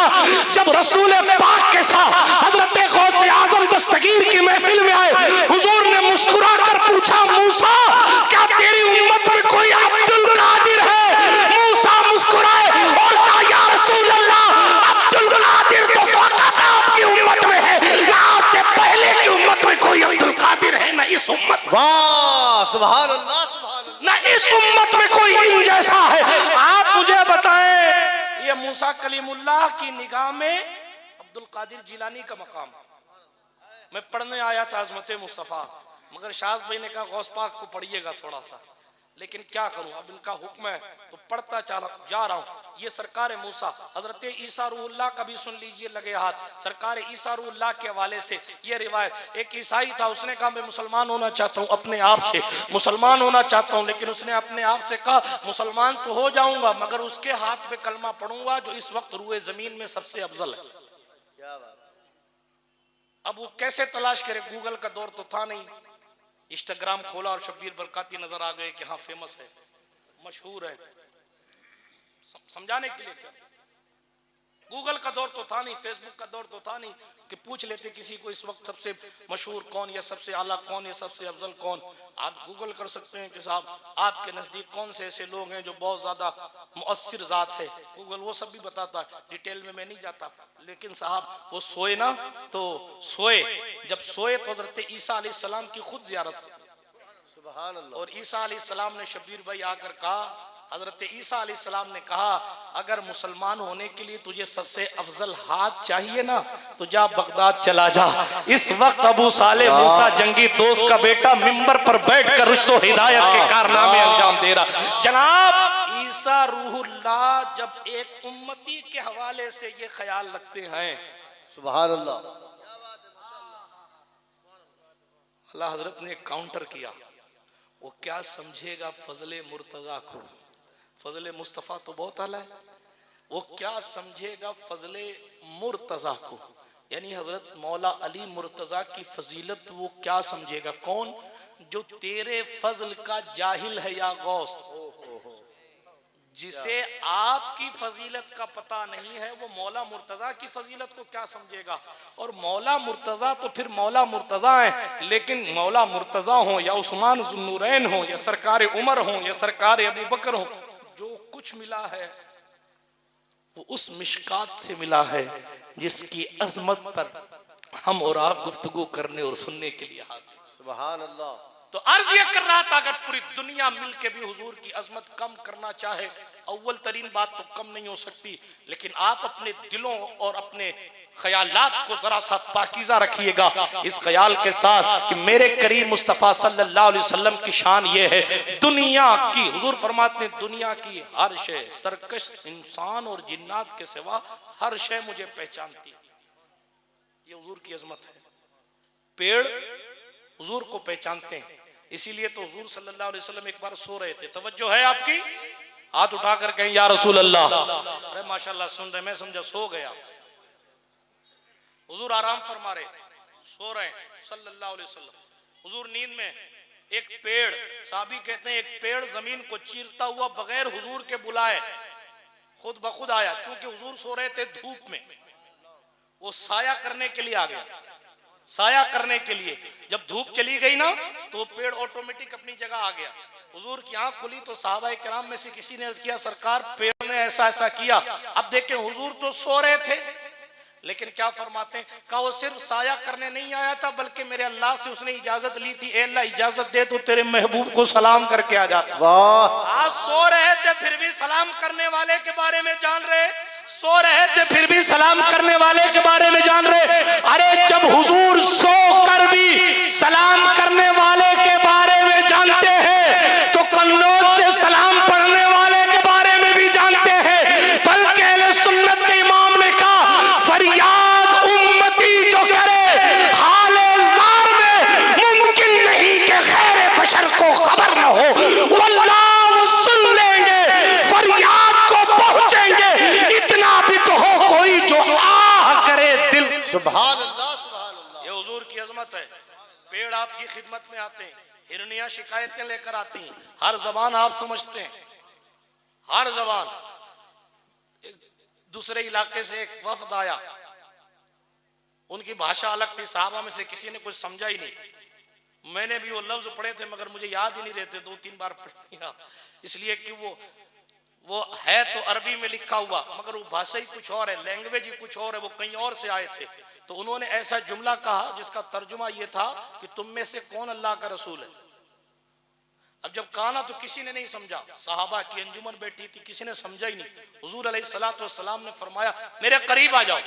जब रसूल पाक के साथ हजरत गौसे आजम दस्तगीर की महफिल में आए, हुजूर ने मुस्कुरा कर पूछा, मूसा क्या तेरी उम्मत में कोई अब्दुल कादिर है? मूसा मुस्कुराए और कहा, या रसूल अल्लाह, अब्दुल कादिर तो फकत आपकी उम्मत में है, ना आपसे पहले की उम्मत में कोई अब्दुल कादिर है, ना इस उम्मत। वाह सुभान अल्लाह, सुभान अल्लाह। ना इस उम्मत में कोई इन जैसा है। आप मुझे बताएं, ये मूसा कलीमुल्लाह की निगाह में अब्दुल कादिर जिलानी का मकाम। मैं पढ़ने आया था अज़मत मुस्तफ़ा, मगर शाहज़ भाई ने कहा गौस पाक को पढ़िएगा थोड़ा सा, लेकिन क्या करूं, अब इनका हुक्म है तो पढ़ता जा रहा हूं। ये सरकार मूसा, हजरत ईसा रूहुल्लाह का भी सुन लीजिए लगे हाथ। सरकार ईसा रूहुल्लाह के हवाले से ये रिवायत, एक ईसाई था, उसने कहा मैं मुसलमान होना चाहता हूं, अपने आप से मुसलमान होना चाहता हूं, लेकिन उसने अपने आप से कहा मुसलमान तो हो जाऊंगा मगर उसके हाथ पे कलमा पढ़ूंगा जो इस वक्त रूए जमीन में सबसे अफजल है। अब वो कैसे तलाश करे, गूगल का दौर तो था नहीं। इंस्टाग्राम खोला और शब्बीर बरकाती नजर आ गए कि हाँ फेमस है, मशहूर है। समझाने के लिए क्या, गूगल का दौर तो था नहीं, फेसबुक का दौर तो था नहीं कि पूछ लेते किसी को इस वक्त सबसे मशहूर कौन, या सबसे आला कौन, या सबसे अफजल कौन। आप गूगल कर सकते हैं कि साहब आपके नज़दीक कौन से ऐसे लोग हैं जो बहुत ज़्यादा मुअस्सिर ज़ात है, गूगल वो सब भी बताता है। डिटेल में मैं नहीं जाता, लेकिन साहब वो सोए ना तो जब सोए तो हज़रत ईसा अलैहिस्सलाम की खुद ज़ियारत सुभान अल्लाह। और ईसा अलैहिस्सलाम ने शब्बीर भाई आकर कहा, हजरत ईसा अलैहिस्सलाम ने कहा अगर मुसलमान होने के लिए तुझे सबसे अफजल हाथ चाहिए ना तो जा बगदाद चला जा। इस वक्त अबू साले मूसा जंगी दोस्त का बेटा मिंबर पर बैठकर रुश्तो हिदायत के कारनामे अंजाम दे रहा। जनाब ईसा रूहुल्लाह जब एक उम्मती के हवाले से ये ख्याल रखते हैं, सुभान अल्लाह, अल्लाह हजरत ने काउंटर किया, वो क्या समझेगा फजले मुर्तजा को। फजले मुस्तफ़ा तो बहुत आला है, वो क्या समझेगा फजले मुर्तजा को, यानी हजरत मौला अली मुर्तजा की फजीलत वो क्या समझेगा। कौन? जो तेरे फजल का जाहिल है या गौस, जिसे आपकी फजीलत का पता नहीं है, वो मौला मुर्तजा की फजीलत को क्या समझेगा। और मौला मुर्तजा तो फिर मौला मुर्तजा है, लेकिन मौला मुर्तजा हो या उस्मान ज़ुन्नूरैन हो या सरकार उमर हो या सरकार अबू बकर हो, जो कुछ मिला है वो उस मिशकात से मिला है जिसकी अजमत पर हम और आप गुफ्तगू करने और सुनने के लिए हाजिर। सुभान अल्लाह। तो अर्ज ये कर रहा था, अगर पूरी दुनिया मिलके भी हुजूर की अजमत कम करना चाहे, अव्वल तरीन बात तो कम नहीं हो सकती, लेकिन आप अपने दिलों और अपने ख्यालात को जरा सा पाकीज़ा रखिएगा इस ख्याल के साथ कि मेरे करीम मुस्तफ़ा सल्लल्लाहु अलैहि वसल्लम की शान ये है, दुनिया की, हुजूर फरमाते हैं दुनिया की हर शय, सरकश इंसान और जिन्नात के सिवा हर शय मुझे पहचानती है। ये हुजूर की अजमत है। पेड़ हुजूर को पहचानते हैं, इसीलिए तो हुजूर सल्लल्लाहु अलैहि वसल्लम एक बार सो रहे थे, तवज्जो है आपकी, हाथ उठाकर कहें या रसूल अल्लाह। अरे माशाल्लाह सुन रहे, मैं समझा सो गया। हुजूर आराम फरमा रहे, सो रहे सल्लल्लाहु अलैहि वसल्लम। हुजूर नींद में एक पेड़, साहबी कहते हैं एक पेड़ जमीन को चीरता हुआ बगैर हुजूर के बुलाए खुद ब खुद आया। चूंकि हुजूर सो रहे थे धूप में, वो साया करने के लिए आ गया, साया करने के लिए। जब धूप चली गई ना तो वो पेड़ ऑटोमेटिक अपनी जगह आ गया। हुजूर की आंख खुली तो सहाबाए किराम में से किसी ने अर्ज किया सरकार पेड़ ने ऐसा ऐसा किया। अब देखें हुजूर तो सो रहे थे, लेकिन क्या फरमाते हैं, कहा वो सिर्फ साया करने नहीं आया था बल्कि मेरे अल्लाह से उसने इजाजत ली थी, ए अल्लाह इजाजत दे तो तेरे महबूब को सलाम करके आ जाता। वाह, आज सो रहे थे फिर भी सलाम करने वाले के बारे में जान रहे, सो रहे थे फिर भी सलाम करने वाले के बारे में जान रहे। अरे जब हुजूर सो कर भी सलाम करने वाले के बारे में जानते हैं तो कन्नौज से सलाम पढ़ने वाले के बारे में भी जानते हैं। बल्कि अहले सुन्नत के इमाम ने कहा, फरियाद उम्मती जो करे हाले ज़ार में मुमकिन नहीं कि खैर बशर को खबर न हो, वल्लाह वो सुन लेंगे, फरियाद को पहुंचेंगे, इतना भी तो हो कोई जो आह करे दिल। सुभान अल्लाह, सुभान अल्लाह। ये हुजूर की अजमत है। पेड़ आपकी खिदमत में आते हैं, हिरनियां शिकायतें लेकर आती हैं, हर जबान आप समझते हैं, हर जबान। दूसरे इलाके से एक वफद आया, उनकी भाषा अलग थी, साहबा में से किसी ने कुछ समझा ही नहीं। मैंने भी वो लफ्ज पढ़े थे मगर मुझे याद ही नहीं रहते, 2-3 बार पढ़ लिया, इसलिए कि वो है तो अरबी में लिखा हुआ मगर वो भाषा ही कुछ और है, लैंग्वेज ही कुछ और है, वो कहीं और से आए थे। तो उन्होंने ऐसा जुमला कहा जिसका तर्जुमा ये था कि तुम में से कौन अल्लाह का रसूल है। अब जब कहा ना तो किसी ने नहीं समझा, सहाबा की अंजुमन बैठी थी, किसी ने समझा ही नहीं। हुजूर अलैहिस्सलातु वस्सलाम ने फरमाया, मेरे करीब आ जाओ।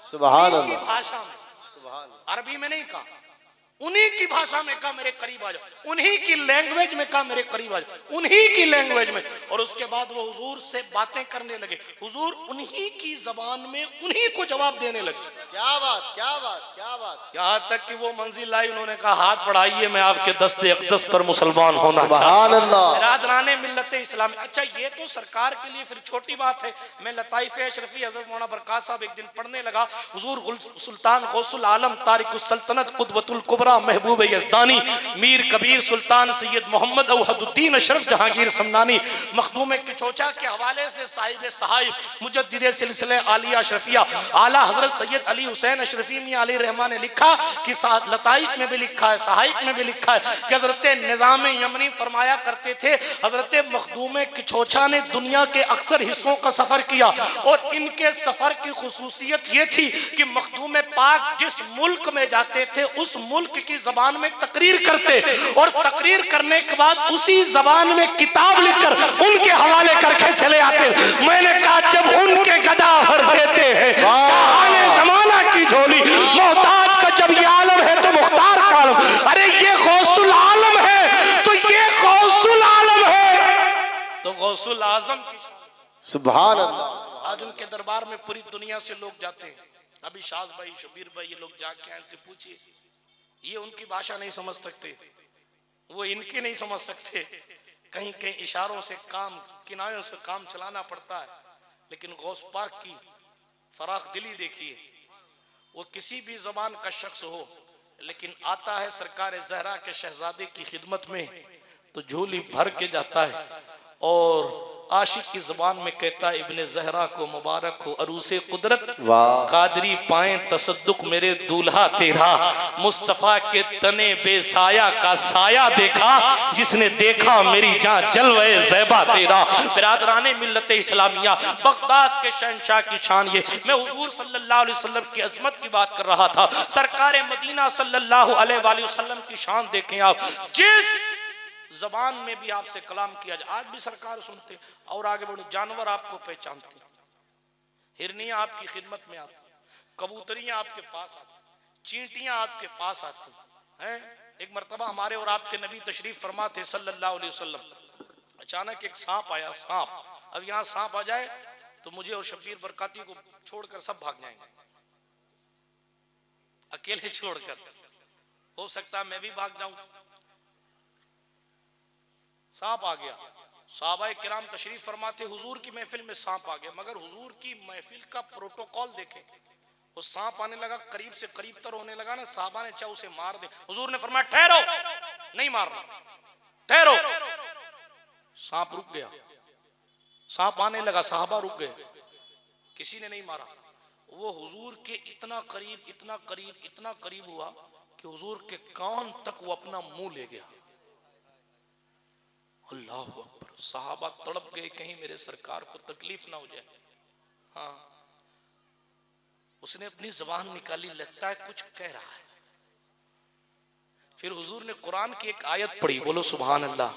सुभान उन्हीं की अल्लाह, भाषा में, सुभान, अरबी में नहीं कहा, उन्हीं की भाषा में कहा मेरे करीब आ जाओ, उन्हीं की लैंग्वेज में कहा मेरे करीब आ जाओ, उन्हीं की लैंग्वेज में। और उसके बाद वो हुजूर से बातें करने लगे, हुजूर उन्हीं की जबान में उन्हीं को जवाब देने लगे। क्या बात, क्या बात, क्या बात। यहाँ तक कि वो मंजिल आई, उन्होंने कहा हाथ बढ़ाइए, मैं आपके दस्ते अक़दस पर मुसलमान होना सुभान अल्लाह। बिरादराने मिल्लत इस्लामी। अच्छा ये तो सरकार के लिए फिर छोटी बात है। मैं लताइफ अशरफी हज़रत मौलाना बरकात साहब एक दिन पढ़ने लगा, हुजूर सुल्तान गौसुल आलम तारिकुस सल्तनत कुतबतुल कुबरा महबूब यज़दानी मीर कबीर सुल्तान सैयद मोहम्मद अवहदुद्दीन अशरफ जहांगीर समनानी मखदूम किचोचा के हवाले से साहिब सहाइब मुजद्दिद सिलसिले आलिया अशरफिया आला हजरत सैयद अली हुसैन अशरफी मियां अली रहमान ने लिखा कि लताइफ में भी लिखा है, सहाइब में भी लिखा है कि हजरत निज़ाम यमनी फरमाया करते थे, हजरत मखदूम किचोचा ने दुनिया के अक्सर हिस्सों का सफर किया और इनके सफर की खुसूसियत ये थी कि मखदूम पाक जिस मुल्क में जाते थे उस मुल्क की जबान में तकरीर करते और तकरीर करने के बाद उसी जबान में किताब लिखकर उनके हवाले करके चले आते। मैंने कहा जब उनके गदा भर देते हैं जहाने जमाना की झोली, मोहताज का जब ये आलम है तो मुख्तार का आलम, अरे ये गौसुल आलम है तो ये गौसुल आलम है तो गौसुल आजम की। सुभान अल्लाह। आज उनके दरबार में पूरी दुनिया से लोग जाते हैं। अभी शाज भाई, शबीर भाई, ये लोग जाके इनसे पूछिए, ये उनकी भाषा नहीं समझ सकते, वो इनकी नहीं समझ सकते, कहीं कहीं इशारों से काम, किनारों से काम चलाना पड़ता है। लेकिन गौस पाक की फराख दिली देखिए, वो किसी भी जबान का शख्स हो लेकिन आता है सरकार ज़हरा के शहजादे की खिदमत में तो झोली भर के जाता है और आशिक की जुबान में कहता है इब्ने ज़हरा को मुबारक हो अरूसे कुदरत, कादरी पाए तसद्दुक मेरे दूल्हा तेरा, मुस्तफ़ा के तने बेसाया का साया देखा, जिसने देखा मेरी जान जलवे ज़ैबा तेरा। बिरादराने मिल्लत इस्लामिया, बगदाद के शहंशाह की शान ये। मैं हुजूर सल्लल्लाहु अलैहि वसल्लम की अजमत की बात कर रहा था, सरकार मदीना सल्लल्लाहु अलैहि वसल्लम की शान देखें आप। जिस जबान में भी आपसे कलाम किया जाए, आज भी सरकार सुनते और आगे बढ़ो, जानवर आपको पहचानते, हिरनियां आपकी खिदमत में आती, कबूतरियां आपके पास आती, चींटियां आपके पास आती हैं। एक मरतबा हमारे और आपके नबी तशरीफ फरमा थे सल्लल्लाहु अलैहि वसल्लम, अचानक एक सांप आया, सांप। अब यहाँ सांप आ जाए तो मुझे और शब्बीर बरकाती को छोड़कर सब भाग जाएंगे, अकेले छोड़कर, हो सकता है मैं भी भाग जाऊं। सांप आ गया, सहाबाए किराम तशरीफ फरमाते, हुजूर की महफिल में सांप आ गया, मगर हुजूर की महफिल का प्रोटोकॉल देखें, वो सांप आने लगा, करीब से करीब तर होने लगा ना, साहबा ने चाहे उसे मार दे, हुजूर ने फरमाया ठहरो, नहीं मारना, ठहरो। सांप रुक गया, सांप आने लगा, साहबा रुक गए, किसी ने नहीं मारा। वो हुजूर के इतना करीब, इतना करीब, इतना करीब हुआ कि हुजूर के कान तक वो अपना मुंह ले गया। अल्लाह अकबर, सहाबा तड़प गए कहीं मेरे सरकार को तकलीफ ना हो जाए। हाँ, उसने अपनी जुबान निकाली, लगता है कुछ कह रहा है। फिर हुजूर ने कुरान की एक आयत पढ़ी, बोलो सुभान अल्लाह।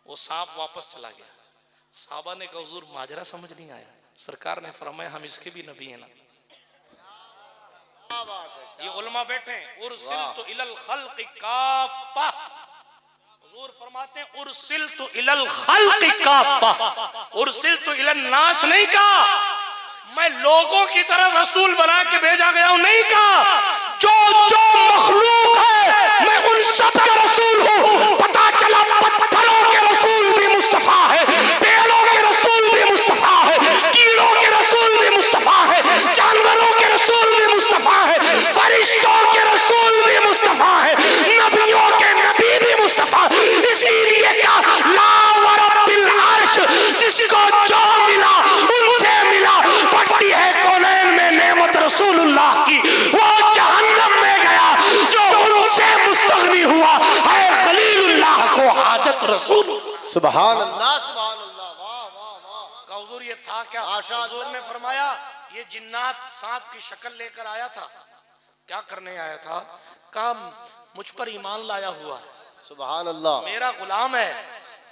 वो सांप वापस चला गया। साहबा ने कहा हुजूर माजरा समझ नहीं आया। सरकार ने फरमाया हम इसके भी नबी हैं ना। ये उलमा बैठे हैं, उरसिलतु इलल खल्क़ि काफ़ा। हुजूर फरमाते हैं उरसिलतु इलल खल्क़ि काफ़ा, उरसिलतु इलन नास नहीं कहा, मैं लोगों की तरफ रसूल बना के भेजा गया हूं नहीं कहा। जो जो मखलूक है मैं उन सब का रसूल हूं। पता चला पत्थरों के रसूल भी मुस्तफा है, पेड़ों के रसूल भी मुस्तफा है, कीड़ों के रसूल भी मुस्तफा है, जानवरों के रसूल भी मुस्तफा है, फरिश्तों के रसूल भी मुस्तफा है, नबियों के नबी भी मुस्तफा। इसीलिए का ला व रब्बिल अर्श, जिसको जो मिला उनसे मिला। पट्टी है कौनैन में नेमत रसूलुल्लाह की, वो जहन्नम में गया जो उनसे मुस्तगनी हुआ है खलीलुल्लाह को हाजत रसूल। सुभान अल्लाह, सुभान अल्लाह, वाह वाह वाह। का हुजूर ये था क्या? हुजूर ने फरमाया ये जिन्नात सांप की शक्ल लेकर आया था। क्या करने आया था? काम मुझ पर ईमान लाया हुआ है, सुभान अल्लाह, मेरा गुलाम है।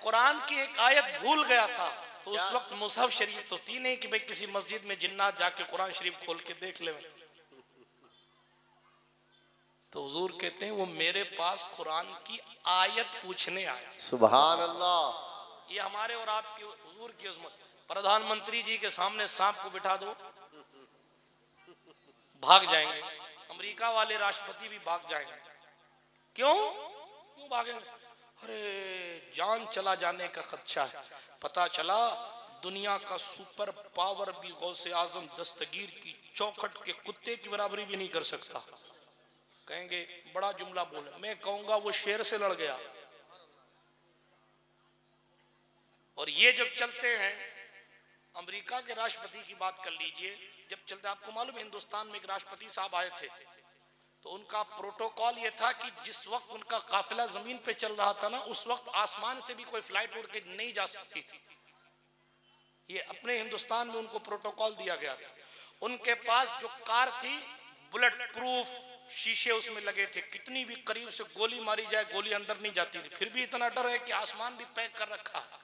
कुरान की एक आयत भूल गया था, तो उस वक्त मुसहफ शरीफ तो थी नहीं कि भाई किसी मस्जिद में जिन्नात जाके कुरान शरीफ खोल के देख ले। तो हुजूर कहते हैं वो मेरे पास कुरान की आयत पूछने आया। सुभान अल्लाह। ये हमारे और आपके हुजूर की उज़्मत। प्रधानमंत्री जी के सामने सांप को बिठा दो, भाग जाएंगे। अमेरिका वाले राष्ट्रपति भी भाग जाएंगे। क्यों भागेंगे? अरे जान चला जाने का खदशा है। पता चला दुनिया का सुपर पावर भी गौसे आजम दस्तगीर की चौखट के कुत्ते की बराबरी भी नहीं कर सकता। कहेंगे बड़ा जुमला बोले, मैं कहूंगा वो शेर से लड़ गया। और ये जब चलते हैं, अमेरिका के राष्ट्रपति की बात कर लीजिए, जब चलते, आपको मालूम है हिंदुस्तान में एक राष्ट्रपति साहब आए थे, तो उनका प्रोटोकॉल ये था कि जिस वक्त उनका काफिला जमीन पे चल रहा था ना, उस वक्त आसमान से भी कोई फ्लाइट उड़ के नहीं जा सकती थी। ये अपने हिंदुस्तान में उनको प्रोटोकॉल दिया गया था। उनके पास जो कार थी बुलेट प्रूफ, शीशे उसमें लगे थे, कितनी भी करीब से गोली मारी जाए गोली अंदर नहीं जाती थी। फिर भी इतना डर है कि आसमान भी पैक कर रखा है,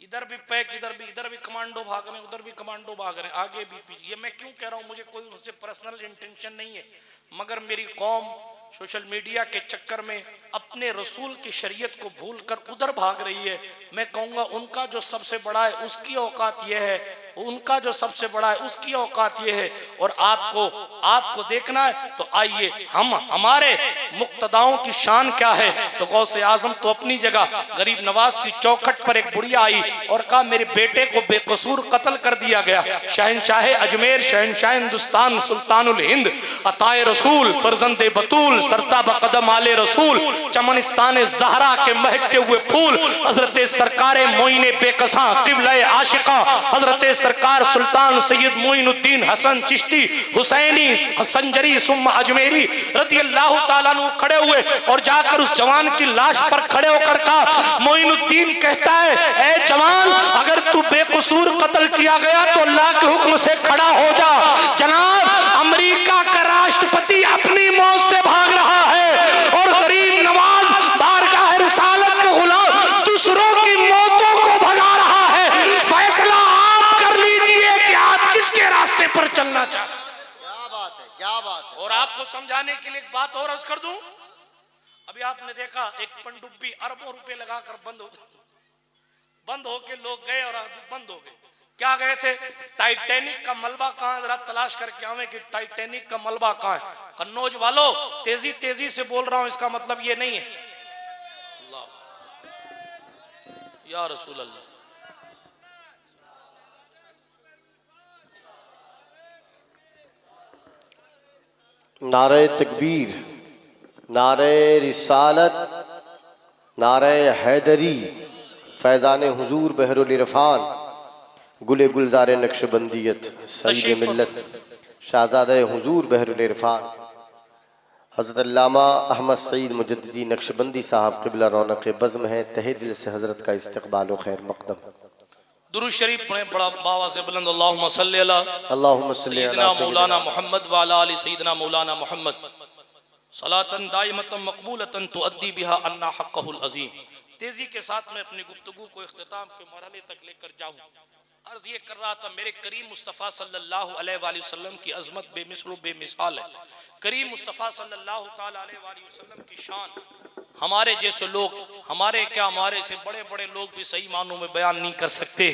इधर भी पैक, इधर भी कमांडो भाग रहे हैं, उधर भी कमांडो भाग रहे हैं, आगे भी पीछे। ये मैं क्यों कह रहा हूं, मुझे कोई उनसे पर्सनल इंटेंशन नहीं है, मगर मेरी कौम सोशल मीडिया के चक्कर में अपने रसूल की शरीयत को भूलकर उधर भाग रही है। मैं कहूंगा उनका जो सबसे बड़ा है उसकी औकात यह है, उनका जो सबसे बड़ा है उसकी औकात यह है। और आपको देखना है तो आइए, हम हमारे मुक्तदाओं की शान क्या है। तो गौसे आजम तो अपनी जगह, गरीब नवाज की चौखट पर एक बुढ़िया आई और कहा मेरे बेटे को बेकसूर कत्ल कर दिया गया। शहनशाह अजमेर, शहनशाह हिंदुस्तान, सुल्तानुल हिंद, अताए रसूल, फरजंदे बतूल, सरता बकदम आले रसूल, चमनिस्तान ज़हरा के महकते हुए फूल, हजरत सरकारे मोइने बेकसा किबला आशिका, हजरत सरकार सुल्तान सैयद मोइनुद्दीन हसन चिश्ती हुसैनी संजरी सुम्मा अजमेरी रदियल्लाहु ताला अन्हु खड़े हुए और जाकर उस जवान की लाश पर खड़े होकर कहा, मोइनुद्दीन कहता है ए जवान, अगर तू बेकसूर कत्ल किया गया तो अल्लाह के हुक्म से खड़ा हो जा। जनाब, अमेरिका का राष्ट्रपति अपनी मौत से भाग रहा है और गरीब नवाज बारगाह रिसालत के गुलाम दूसरों की मौतों को भगा रहा है। फैसला आप कर लीजिए कि आप किसके रास्ते पर चलना चाहते हैं। क्या बात है, क्या बात है। और आपको समझाने के लिए एक बात और अर्ज कर दूं, अभी आपने देखा एक पनडुब्बी अरबों रुपए लगाकर बंद होके लोग गए और बंद हो गए। क्या गए थे? टाइटैनिक का मलबा कहां, जरा तलाश करके आवे कि टाइटैनिक का मलबा कहां है। कन्नौज वालों, तेजी से बोल रहा हूं, इसका मतलब ये नहीं है। अल्लाह या रसूल अल्लाह। नारे तकबीर, नारे रिसालत, नारे हैदरी, फैजान हुजूर बहरुल इरफान, गुले गुलजार नक्शबंदियत, सईद मिल्लत, शाहज़ादा हुजूर बहरुल इरफान, हज़रत अल्लामा अहमद सईद मुजद्दिदी नक्शबंदी साहब क़िबला रौनक़ बज़्म है। तहे दिल से हज़रत का इस्तक़बाल व खैर मक़दम। दुरूद शरीफ पढ़े बड़ा बाबा से बुलंद अल्लाहुम्मा सल्ली अला अल्लाहुम्मा सल्ली अला सय्यिदना मौलाना मोहम्मद व अला आलि सय्यिदना मौलाना मोहम्मद सलातन दाइमतन मकबूलतन तुअद्दी बिहा अन्ना हक़्क़हुल अज़ीम। तेजी के साथ मैं अपनी गुफ्तगू को इख्तिताम के मरहले तक लेकर जाऊँ। अर्ज ये कर रहा था, मेरे करीम मुस्तफ़ा सल्लल्लाहु अलैहि वसल्लम की अजमत बेमिसल बेमिसाल है। करीम मुस्तफ़ा सल्लल्लाहु अलैहि वसल्लम की शान हमारे जैसे लोग, हमारे क्या हमारे से बड़े बड़े लोग भी सही मानों में बयान नहीं कर सकते।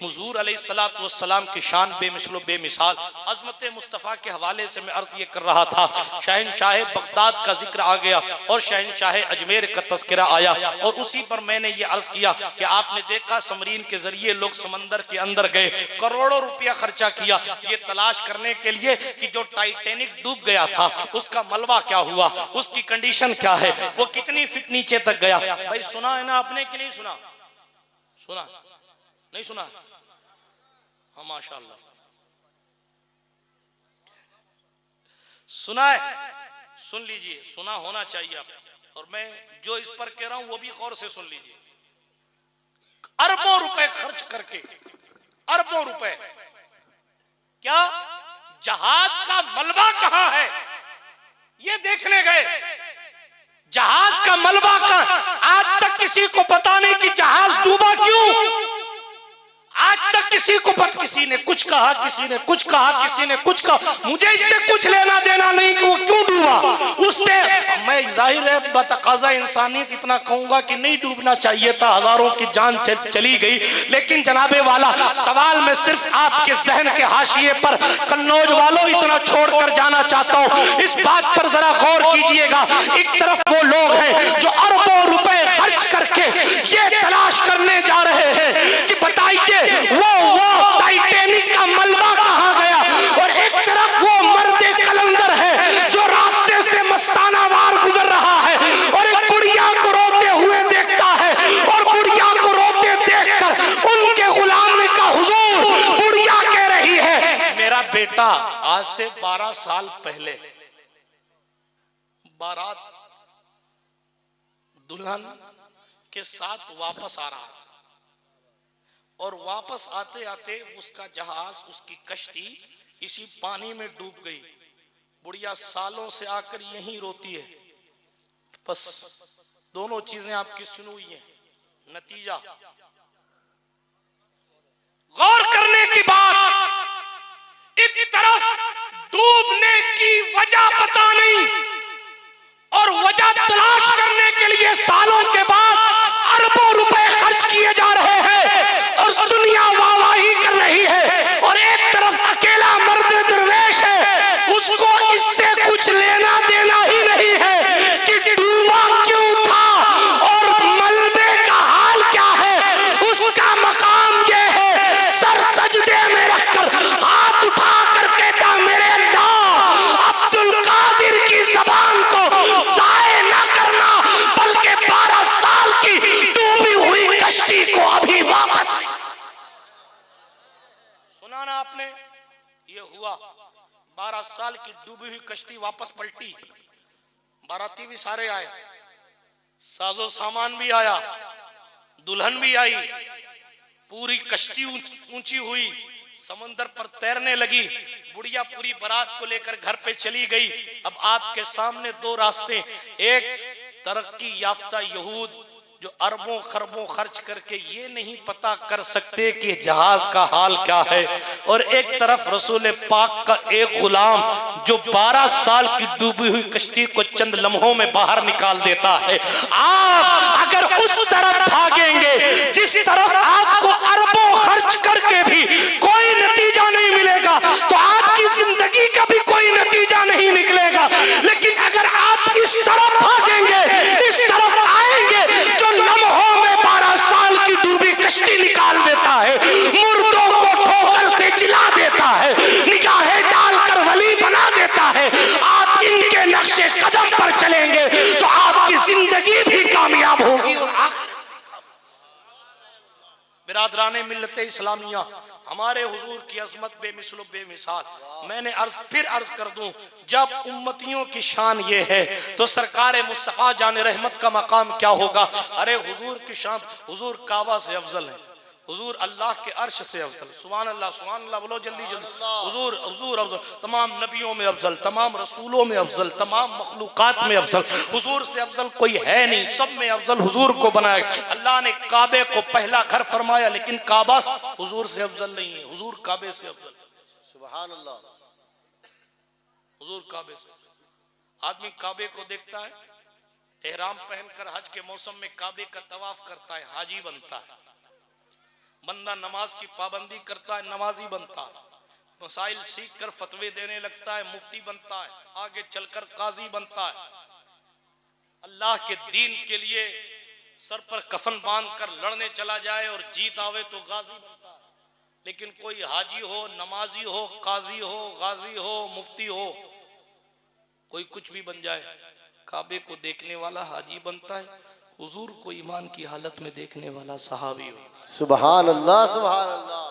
हुज़ूर अलैहिस्सलातु वस्सलाम की शान बेमिसल बेमिसाल। अजमत मुस्तफ़ा के हवाले से मैं अर्ज ये कर रहा था, शहनशाह बगदाद का जिक्र आ गया और शहनशाह अजमेर का तज़किरा आया, और उसी पर मैंने ये अर्ज किया कि आपने देखा समरीन के जरिए लोग समंदर के अंदर गए, करोड़ों रुपया खर्चा किया ये तलाश करने के लिए कि जो टाइटैनिक डूब गया था उसका मलबा क्या हुआ, उसकी कंडीशन क्या है, वो कितनी फीट नीचे तक गया। भाई सुना है ना आपने कि नहीं सुना? सुना नहीं सुना? हाँ माशाअल्लाह सुना है। सुन लीजिए, सुना होना चाहिए आप, और मैं जो इस पर कह रहा हूं वो भी गौर से सुन लीजिए। अरबों रुपए खर्च करके, अरबों रुपए, क्या जहाज का मलबा कहां है ये देखने गए। जहाज का मलबा का आज तक किसी को पता नहीं कि जहाज डूबा क्यों। आज तक किसी को पता, किसी ने कुछ कहा, किसी ने कुछ कहा, किसी ने कुछ कहा, मुझे इससे कुछ लेना देना नहीं कि वो क्यों डूबा। उससे मैं जाहिर है बतकाज़ा इंसानियत इतना कहूंगा कि नहीं डूबना चाहिए था, हजारों की जान चली गई। लेकिन जनाबे वाला सवाल मैं सिर्फ आपके जहन के हाशिए पर कन्नौज वालों इतना छोड़कर जाना चाहता हूँ। इस बात पर जरा गौर कीजिएगा, एक तरफ वो लोग हैं जो अरबों रुपए खर्च करके ये तलाश करने जा रहे हैं कि बताइए वो टाइटैनिक का मलबा कहां गया, और एक तरफ वो मर्दे कलंदर है जो रास्ते से मस्ताना वार गुजर रहा है और एक बुढ़िया को रोते हुए देखता है, और बुढ़िया को रोते देखकर उनके गुलाम ने कहा, हुजूर बुढ़िया कह रही है मेरा बेटा आज से 12 साल पहले बारात दुल्हन के साथ वापस आ रहा था, और वापस आते आते उसका जहाज, उसकी कश्ती इसी पानी में डूब गई। बुढ़िया सालों से आकर यहीं रोती है। बस दोनों चीजें आपकी सुनी हुई हैं। नतीजा गौर करने की बात, एक तरफ डूबने की वजह पता नहीं और वजह तलाश करने के लिए सालों के बाद अरबों रुपए खर्च किए जा रहे हैं और दुनिया वाहवाही कर रही है, और एक तरफ अकेला मर्द दरवेश है, उसको इससे कुछ लेना देना ही नहीं है कि डूबा क्यों था और मलबे का हाल क्या है। उसका मकाम यह है सर सजदे में रखकर हाथ उठा कर कहता, मेरे अल्लाह अब्दुल कादिर की जबान को जाए ना करना, बल्कि 12 साल की डूबी हुई कश्ती को अभी वापस। सुना ना आपने, ये हुआ 12 साल की डूबी हुई कश्ती वापस पलटी। बाराती भी सारे आए, साजो सामान भी आया, दुल्हन भी आई, पूरी कश्ती ऊंची हुई, समंदर पर तैरने लगी। बुढ़िया पूरी बारात को लेकर घर पे चली गई। अब आपके सामने दो रास्ते, एक तरक्की याफ्ता यहूद जो अरबों खरबों खर्च करके ये नहीं पता कर सकते कि जहाज का हाल क्या है, और एक तरफ रसूल पाक का एक गुलाम जो 12 साल की डूबी हुई कश्ती को चंद लम्हों में बाहर निकाल देता है। आप अगर उस तरफ भागेंगे जिस तरफ आपको अरबों खर्च करके भी कोई नतीजा नहीं मिलेगा, तो आपकी जिंदगी का भी कोई नतीजा नहीं निकलेगा। लेकिन अगर आप इस तरफ भागेंगे, इस तरफ आएंगे जो लम्हों में 12 साल की डूबी कश्ती निकाल देता है, मुर्दों को ठोकर से जिला देता है, निगाहें डालकर वली बना देता है, आप इनके नक्शे कदम पर चलेंगे तो आपकी जिंदगी भी कामयाब होगी। और बिरादराने मिल्लते इस्लामिया, हमारे हुजूर की अजमत बेमिसल बेमिसाल। मैंने फिर अर्ज कर दूं, जब उम्मतियों की शान ये है तो सरकार मुस्तफ़ा जान रहमत का मकाम क्या होगा। अरे हुजूर की शान, हुजूर काबा से अफजल है, हुजूर अल्लाह के अर्श से अफजल। सुभान अल्लाह बोलो जल्दी जल्दी। हुजूर हुजूर अफजल, तमाम नबियों में अफजल, तमाम रसूलों में अफजल, तमाम मखलूकात में अफजल। हुजूर से अफजल कोई है नहीं, सब में अफजल हुजूर को बनाया। अल्लाह ने काबे को पहला घर फरमाया, लेकिन काबा हुजूर से अफजल नहीं है, हुजूर काबे से अफजल। सुभान अल्लाह, हुजूर काबे से। आदमी काबे को देखता है, एहराम पहनकर हज के मौसम में काबे का तवाफ करता है, हाजी बनता है। बंदा नमाज की पाबंदी करता है, नमाजी बनता है। मसाइल सीख कर फतवे देने लगता है, मुफ्ती बनता है। आगे चलकर काजी बनता है। अल्लाह के दीन के लिए सर पर कफन बांध कर लड़ने चला जाए और जीत आवे तो गाजी बनता है। लेकिन कोई हाजी हो, नमाजी हो, काजी हो, गाजी हो, मुफ्ती हो, कोई कुछ भी बन जाए, काबे को देखने वाला हाजी बनता है। हुजूर को ईमान की हालत में देखने वाला सहाबी हो। सुभान अल्लाह, सुभान अल्लाह।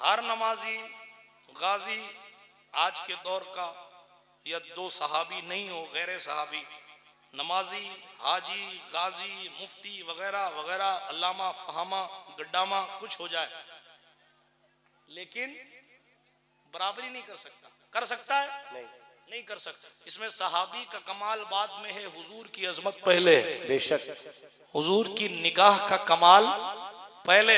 हर नमाजी गाजी आज के दौर का या दो सहाबी नहीं हो, गैर सहाबी, नमाजी, हाजी, गाजी, मुफ्ती वगैरह वगैरह, अल्लामा, फहामा, गड्डामा कुछ हो जाए, लेकिन बराबरी नहीं कर सकता। कर सकता है? नहीं कर सकता। इसमें सहाबी का कमाल बाद में है, हुजूर की अजमत पहले है। बेशक हुजूर की निगाह का कमाल पहले।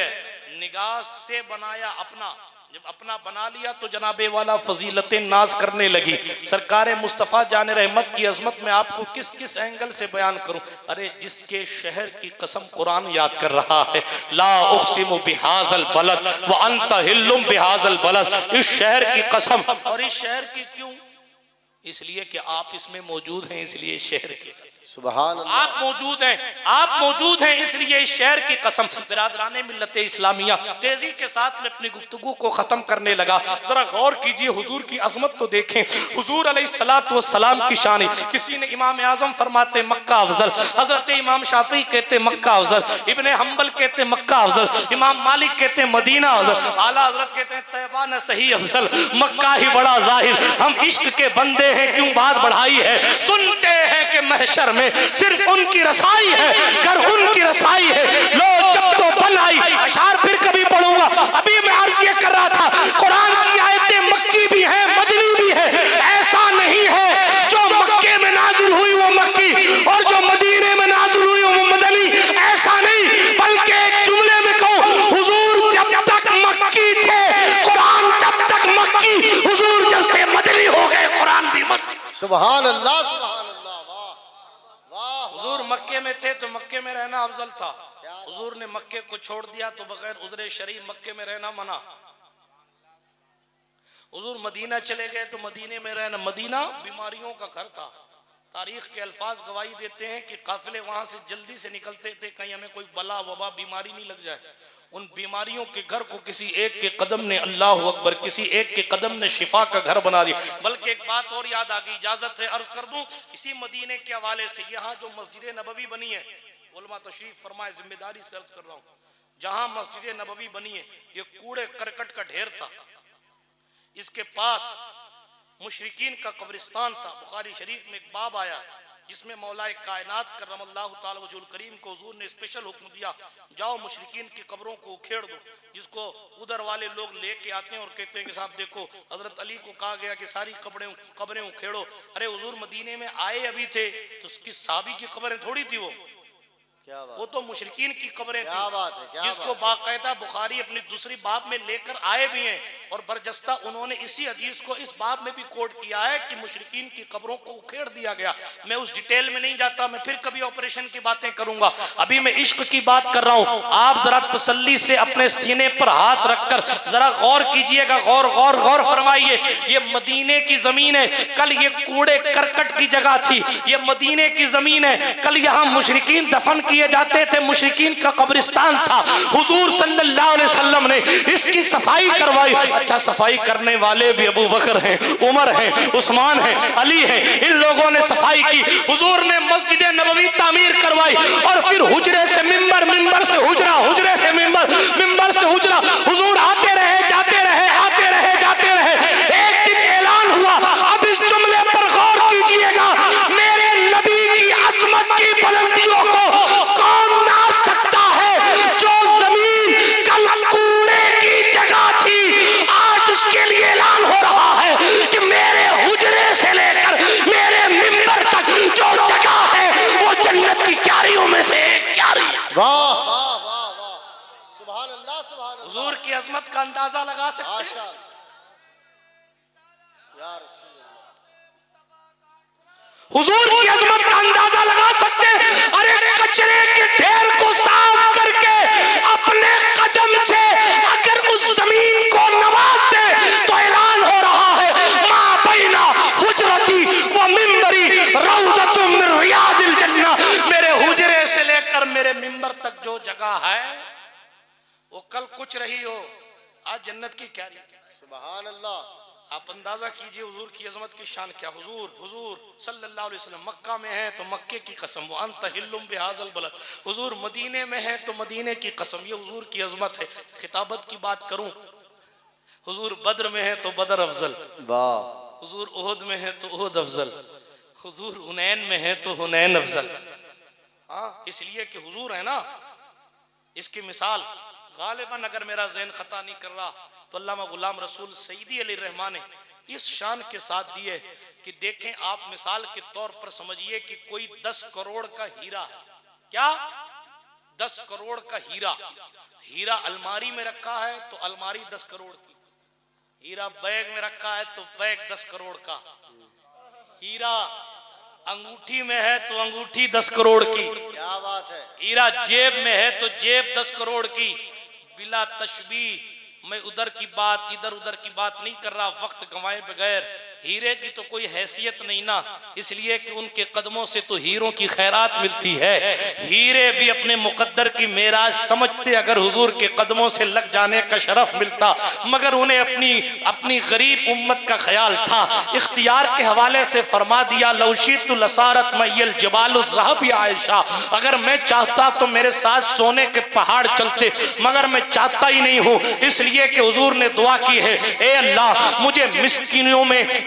निगाह से बनाया अपना, जब अपना बना लिया तो जनाबे वाला फजीलतें नाज करने लगी। सरकारे मुस्तफ़ा जान रहमत की अजमत में आपको किस किस एंगल से बयान करूं। अरे जिसके शहर की कसम कुरान याद कर रहा है, ला उक़सिमु बिहाज़ल बलद व अंत हिल्लुम बिहाज़ल बलद, इस शहर की कसम। और इस शहर की क्यों? इसलिए कि आप इसमें मौजूद हैं, इसलिए शहर के। सुभान अल्लाह। आप मौजूद हैं, आप मौजूद हैं, इसलिए इस शहर की कसम। बिरादराने मिल्लत इस्लामिया, तेजी के साथ में अपनी गुफ्तगू को खत्म करने लगा। जरा गौर कीजिए, हुजूर की अजमत तो देखें। हुजूर अलैहिस्सलातु वस्सलाम की शान। किसी ने इमाम आजम फरमाते मक्का अफजल, हजरत इमाम शाफी कहते मक्का अफजल, इब्ने हम्बल कहते मक्का अफजल, इमाम मालिक कहते मदीना अफजल, आला हजरत कहते हैं तैबा न सही अफजल, मक्का ही बड़ा जाहिर। हम इश्क के बंदे हैं, क्यों बात बढ़ाई है। सुनते हैं कि महशर में सिर्फ उनकी रसाई है, घर उनकी रसाई है। लो जब तो बन आई, अशार फिर कभी पढ़ूंगा। अभी मैं अर्ज ये कर रहा था, कुरान की आयतें मक्की भी है, मदनी भी है। ऐसा नहीं है जो मक्के में नाजिल हुई वो मक्की और जो मदीने में नाजिल हुई वो मदनी, ऐसा नहीं। बल्कि एक जुमले में कहूं, हुजूर जब तक मक्की थे, कुरान तब तक मक्की। हुजूर जब से मदनी हो गए, कुरान भी मदनी। सुभान अल्लाह, सुभान अल्लाह। हुजूर मक्के में थे तो मक्के में रहना अफजल था। हुजूर ने मक्के को छोड़ दिया तो बगैर उज़्र शरीफ मक्के में रहना मना। हुजूर मदीना चले गए तो मदीने में रहना, मदीना बीमारियों का घर था। तारीख के अल्फाज गवाही देते हैं कि काफिले वहां से जल्दी से निकलते थे, कहीं हमें कोई बला वबा बीमारी नहीं लग जाए। उन बीमारियों के घर को किसी एक के कदम ने, अल्लाह अकबर, किसी एक के कदम ने शिफा का घर बना दिया। बल्कि एक बात और याद आ गई, इजाजत है अर्ज कर दूं इसी मदीने के हवाले से। यहाँ जो मस्जिद नबवी बनी है, उलमा तशरीफ फरमाए, जिम्मेदारी से अर्ज कर रहा हूँ, जहाँ मस्जिद नबवी बनी है ये कूड़े करकट का ढेर था। इसके पास मुशरिकीन का कब्रिस्तान था। बुखारी शरीफ में एक बाब आया जिसमें मौलाए कायनात करमल्लाहु ताला वजहुल करीम को हुजूर ने स्पेशल हुक्म दिया, जाओ मुशरिकीन की कब्रों को उखेड़ दो। जिसको उधर वाले लोग लेके आते हैं और कहते हैं कि साहब देखो हजरत अली को कहा गया कि सारी कब्रें उखेड़ो। अरे हुजूर मदीने में आए अभी थे तो उसकी साहबी की कब्रें थोड़ी थी वो तो मुशरिकीन की कब्रें थी। जिसको बाकायदा बुखारी अपनी दूसरी बाब में लेकर आए भी हैं और बरजस्ता उन्होंने इसी हदीस को इस बाब में भी कोट किया है कि मुशरिकीन की कब्रों को उखेड़ दिया गया। मैं उस डिटेल में नहीं जाता, मैं फिर कभी ऑपरेशन की बातें करूंगा। अभी मैं इश्क की बात कर रहा हूं। आप जरा तसल्ली से अपने सीने पर हाथ रखकर जरा गौर कीजिएगा, गौर गौर गौर फरमाइए। ये मदीने की जमीन है, कल ये कूड़े करकट की जगह थी। ये मदीने की जमीन है, कल यहाँ मुशरिकीन दफन किए जाते थे, मुशरिकीन का कब्रिस्तान था। हुजूर सल्लल्लाहु अलैहि वसल्लम ने इसकी सफाई करवाई। अच्छा, सफाई करने वाले भी अबू बकर हैं, उमर हैं, उस्मान हैं, अली हैं, इन लोगों ने सफाई की। हुजूर ने मस्जिद नबवी तामीर करवाई और फिर हुजरे से मिंबर, मिंबर से हुजरा, हुजरे से मिंबर, मिंबर से हुजरा। हुजूर आते रहे, जाते रहे, आते रहे, जाते रहे। एक दिन ऐलान हुआ, अब इस जुमले पर गौर कीजिएगा, मेरे नबी की अजमत की बुलंदियों को कौन नाप सकता है। जो सुभान अल्लाह, सुभान अल्लाह। हुजूर की अजमत का अंदाजा लगा सकते हैं? माशाअल्लाह या रसूल अल्लाह। हुजूर की अजमत का अंदाजा लगा सकते हैं? अरे कचरे के ढेर को साफ करके अपने कदम से अगर उस जमीन को नवाज दे तो ऐलान हो रहा है मा बैना हुजरती व मिंबरी रौदतुम मिन रियादिल जन्नह। मेरे हुजरे से लेकर मेरे मिंबर तक जो जगह है वो कल कुछ रही हो, आज जन्नत की क्या रही। सुभान अल्लाह। आप अंदाजा कीजिए हुजूर की अजमत की शान क्या। हुजूर सल्लल्लाहु अलैहि वसल्लम मक्का में है तो मक्के की कसम, वो अंत हिल्लुम बिहाज़ल बलद। हुजूर मदीने में है तो मदीने की कसम, ये हुजूर की अजमत है। खिताबत की बात करूं, हुजूर बद्र में है तो बदर अफजल, वाह। हुजूर उहद में है तो उहद अफजल, हुजूर हुनैन में है तो हुनैन अफजल। हाँ, इसलिए कि हुजूर है ना। इसकी मिसाल गालिबन अगर मेरा ज़हन खता नहीं कर रहा तो अल्लामा गुलाम रसूल सईदी अली रहमान ने इस शान के साथ दिए कि देखें आप, मिसाल के तौर पर समझिए कि कोई 10 करोड़ का हीरा है। क्या? 10 करोड़ का हीरा। हीरा अलमारी में रखा है तो अलमारी 10 करोड़ की, हीरा बैग में रखा है तो बैग 10 करोड़ का, हीरा अंगूठी में है तो अंगूठी 10 करोड़ की, क्या बात है। हीरा जेब में है तो जेब 10 करोड़ की। बिला तशबीह मैं उधर की बात इधर उधर की बात नहीं कर रहा, वक्त गंवाए बगैर। हीरे की तो कोई हैसियत नहीं ना, इसलिए कि उनके कदमों से तो हीरों की खैरात मिलती है। हीरे भी अपने मुकद्दर की मेराज समझते अगर हुजूर के कदमों से लग जाने का शरफ मिलता, मगर उन्हें अपनी गरीब उम्मत का ख्याल था। इख्तियार के हवाले से फरमा दिया लौशीतु लसारत मैयल जबालु ज़हब या आयशा, अगर मैं चाहता तो मेरे साथ सोने के पहाड़ चलते, मगर मैं चाहता ही नहीं हूँ। इसलिए कि हुजूर ने दुआ की है, ए अल्लाह मुझे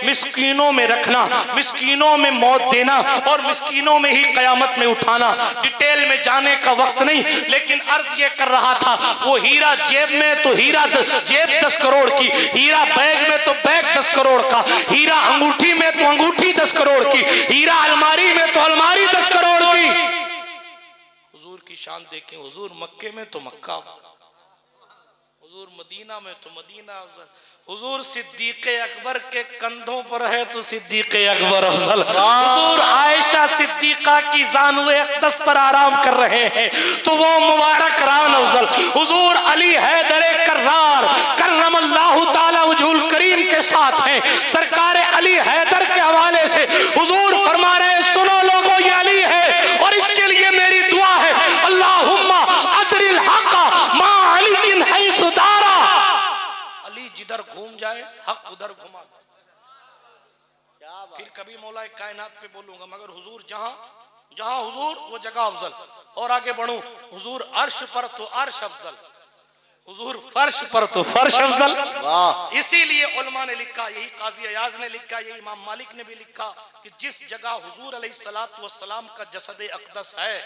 मिस्कीनों में रखना, मिस्कीनों में मौत देना और मिस्कीनों में ही कयामत में उठाना। डिटेल में जाने का वक्त नहीं, लेकिन अर्ज ये कर रहा था, वो हीरा जेब में तो हीरा जेब 10 करोड़ की, हीरा बैग में तो बैग 10 करोड़ का, हीरा अंगूठी में तो अंगूठी 10 करोड़ की, हीरा अलमारी में तो अलमारी 10 करोड़ की। हुजूर की शान देखें। हुजूर मक्के में तो मक्का, हुजूर मदीना में तो मदीना अफजल, हुजूर सिद्दीक अकबर के कंधों पर है तो सिद्दीक अकबर अफजल, हुजूर आयशा सिद्दीका की ज़ानुए अक़दस पर आराम कर रहे हैं तो वो मुबारक रान अफजल, हुजूर अली हैदर कर्रार करमल्लाहु ताला वजहुल करीम के साथ हैं। सरकार अली हैदर के हवाले से हुजूर फरमा रहे, सुनो लोगों ये अली है और इसके लिए मेरी दुआ है, अल्लाहुम्मा अजरिल हक़ मा अली है सुदारा। अली जिधर घूम जाए हक उधर घुमा। फिर कभी मौला कायनात पे बोलूंगा, मगर हुजूर जहां हुजूर वो जगह अफजल। और आगे बढ़ूं, हुजूर अर्श पर तो अर्श अफजल, हुजूर फर्श पर तो फर्श अफजल। इसीलिए उलमा ने लिखा, यही काजी अयाज ने लिखा, यही इमाम मालिक ने भी लिखा कि जिस जगह हुजूर अलैहिस्सलातु वस्सलाम का जसद अक़दस है,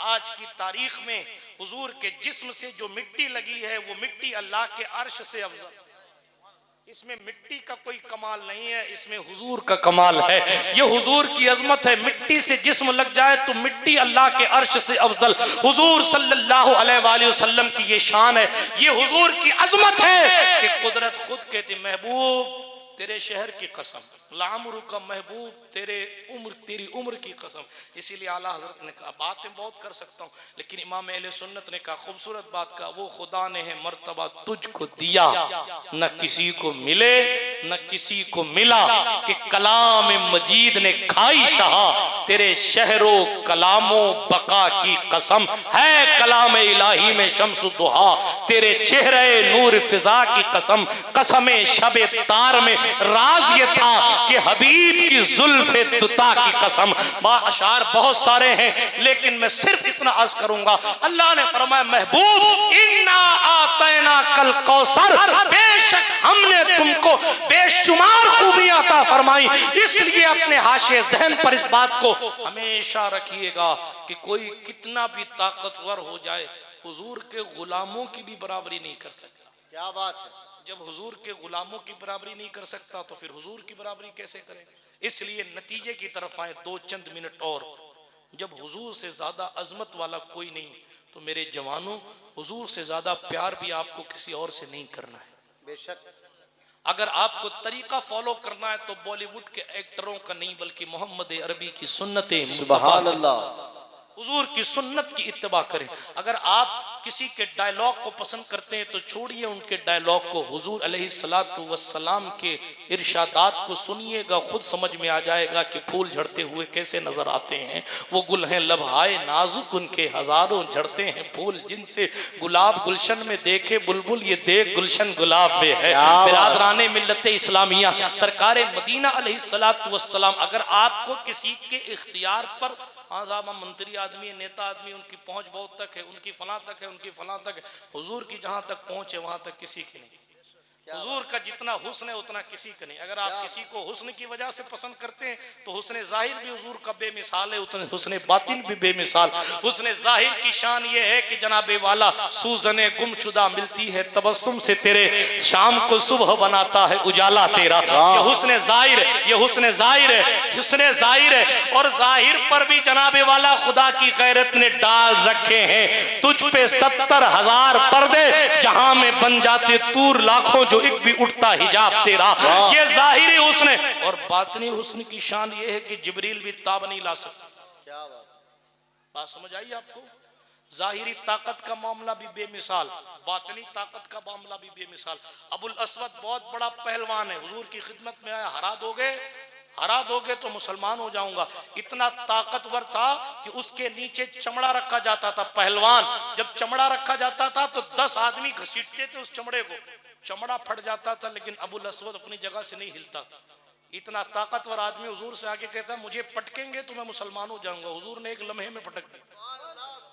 आज की तारीख में हुजूर के जिस्म से जो मिट्टी लगी है वो मिट्टी अल्लाह के अर्श से अफजल। इसमें मिट्टी का कोई कमाल नहीं है, इसमें हुजूर का कमाल है। ये हुजूर की अजमत है। मिट्टी से जिस्म लग जाए तो मिट्टी अल्लाह के अर्श से अफजल। हुजूर सल्लल्लाहु अलैहि वसल्लम की ये शान है, ये हुजूर की अजमत है कि कुदरत खुद कहती, महबूब तेरे शहर की कसम, लामरू का महबूब तेरी उम्र की कसम। इसीलिए आला हजरत ने कहा, बातें बहुत कर सकता हूँ, लेकिन इमाम अहले सुन्नत ने कहा, खूबसूरत बात का, वो खुदा ने है मर्तबा तुझको दिया, न किसी को मिले न किसी को मिला, कि कलाम मजीद ने खाई शाह, तेरे शहरों कलामो बका की कसम है, कलाम इलाही में शम्सु दुहा, तेरे चेहरे नूर फिजा की कसम, कसमे शबे तार में राज ये था कि हबीब की जुल्फे दुता की कसम। अशार बहुत सारे हैं, लेकिन मैं सिर्फ इतना अर्ज करूंगा, अल्लाह ने फरमाया, महबूब इन्ना आतैना कल कौसर, बेशक हमने तुमको बेशुमार खूबियां अता फरमाई। इसलिए अपने हाशिए ज़हन पर इस बात को हमेशा रखिएगा कि कोई कितना भी ताकतवर हो जाए, हुजूर के गुलामों की भी बराबरी नहीं कर सकता। क्या बात है। जब हुजूर के गुलामों की बराबरी नहीं कर सकता तो फिर हुजूर की बराबरी कैसे करे। इसलिए नतीजे की तरफ आए, 2 चंद मिनट और, जब हुजूर से ज्यादा अजमत वाला कोई नहीं तो मेरे जवानों, हुजूर से ज्यादा प्यार भी आपको किसी और से नहीं करना है। बेशक। अगर आपको तरीका फॉलो करना है तो बॉलीवुड के एक्टरों का नहीं, बल्कि मोहम्मद अरबी की सुन्नतें, सुभान अल्लाह, हुजूर की सुन्नत की इत्तिबा करें। अगर आप किसी के डायलॉग को पसंद करते हैं तो छोड़िए उनके डायलॉग को, हुजूर अलैहिस्सलातु वस्सलाम के इरशादात को सुनिएगा, खुद समझ में आ जाएगा कि फूल झड़ते हुए कैसे नजर आते हैं। वो गुल हैं लबहाए नाजुक उनके, हजारों झड़ते हैं फूल जिनसे गुलाब गुलशन में देखे बुलबुल, ये देख गुलशन गुलाब में है। बिरादराने मिल्लत इस्लामिया, सरकारे मदीना अलैहिस्सलातु वस्सलाम, अगर आपको किसी के इख्तियार पर, हाँ साहब हम मंत्री आदमी है, नेता आदमी, उनकी पहुंच बहुत तक है, उनकी फलां तक है, उनकी फलां तक है, हुजूर की जहां तक पहुंच है वहां तक किसी की नहीं। हुजूर का जितना हुस्न है उतना किसी का नहीं। अगर आप किसी को हुस्न की वजह से पसंद करते हैं तो हुस्न जाहिर भी हुजूर का बेमिसाल है, उतने हुस्न बातिन भी बेमिसाल। हुस्न जाहिर की शान ये है कि जनाबे वाला सूजने गुमशुदा मिलती है तबस्सुम से तेरे, शाम को सुबह बनाता है उजाला तेरा। ये हुस्न जाहिर है, ये हुस्न जाहिर है, हुस्न जाहिर है। और जाहिर पर भी जनाबे वाला खुदा की गैरत ने डाल रखे हैं तुझ पे 70,000 पर्दे, जहां में बन जाते तूर लाखों, जो एक भी उठता हिजाब तेरा। ये जाहिरी हुस्न है। और बातनी हुस्न की शान ये है कि जिब्रील भी ताब नहीं ला सकता। क्या बात समझ आई आपको? जाहिरी ताकत का मामला भी बेमिसाल, बातनी ताकत का मामला भी बेमिसाल। अबुल अस्वद बहुत बड़ा पहलवान है, हुजूर की खिदमत में आया, हरा दोगे तो मुसलमान हो जाऊंगा। इतना ताकतवर था कि उसके नीचे चमड़ा रखा जाता था। पहलवान जब चमड़ा रखा जाता था तो 10 आदमी घसीटते थे उस चमड़े को, चमड़ा फट जाता था, लेकिन अबुल अस्वद अपनी जगह से नहीं हिलता। इतना ताकतवर आदमी हुजूर से आके कहता मुझे पटकेंगे तो मैं मुसलमान हो जाऊंगा। हुजूर ने एक लम्हे में पटक दिया।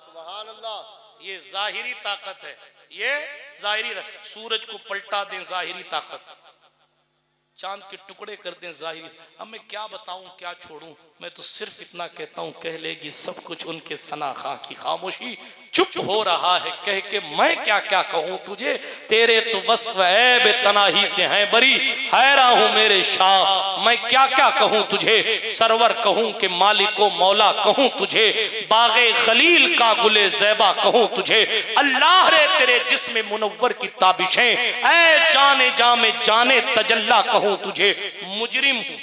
सुभान अल्लाह। ये जाहिरी ताकत है, ये जाहिरी। सूरज को पलटा दें जाहिरी ताकत, चांद के टुकड़े कर दें जाहिर। अब मैं क्या बताऊं क्या छोड़ूं, मैं तो सिर्फ इतना कहता हूं, कह लेगी सब कुछ उनके सना खां की खामोशी। चुप हो रहा है कह के मैं क्या क्या कहूं तुझे, तेरे तो वस्फ ऐब तनाही से हैं बरी, हैरा हूं मेरे शाह मैं क्या क्या कहूं तुझे। सरवर कहूं कि मालिको मौला कहूं तुझे, बागे खलील का गुले ज़ैबा कहूं तुझे। अल्लाह रे तेरे जिस्म मुनव्वर की ताबिशें, ऐ जाने जामे जाने तजल्ला कहूं तुझे। मुजरिम हूं,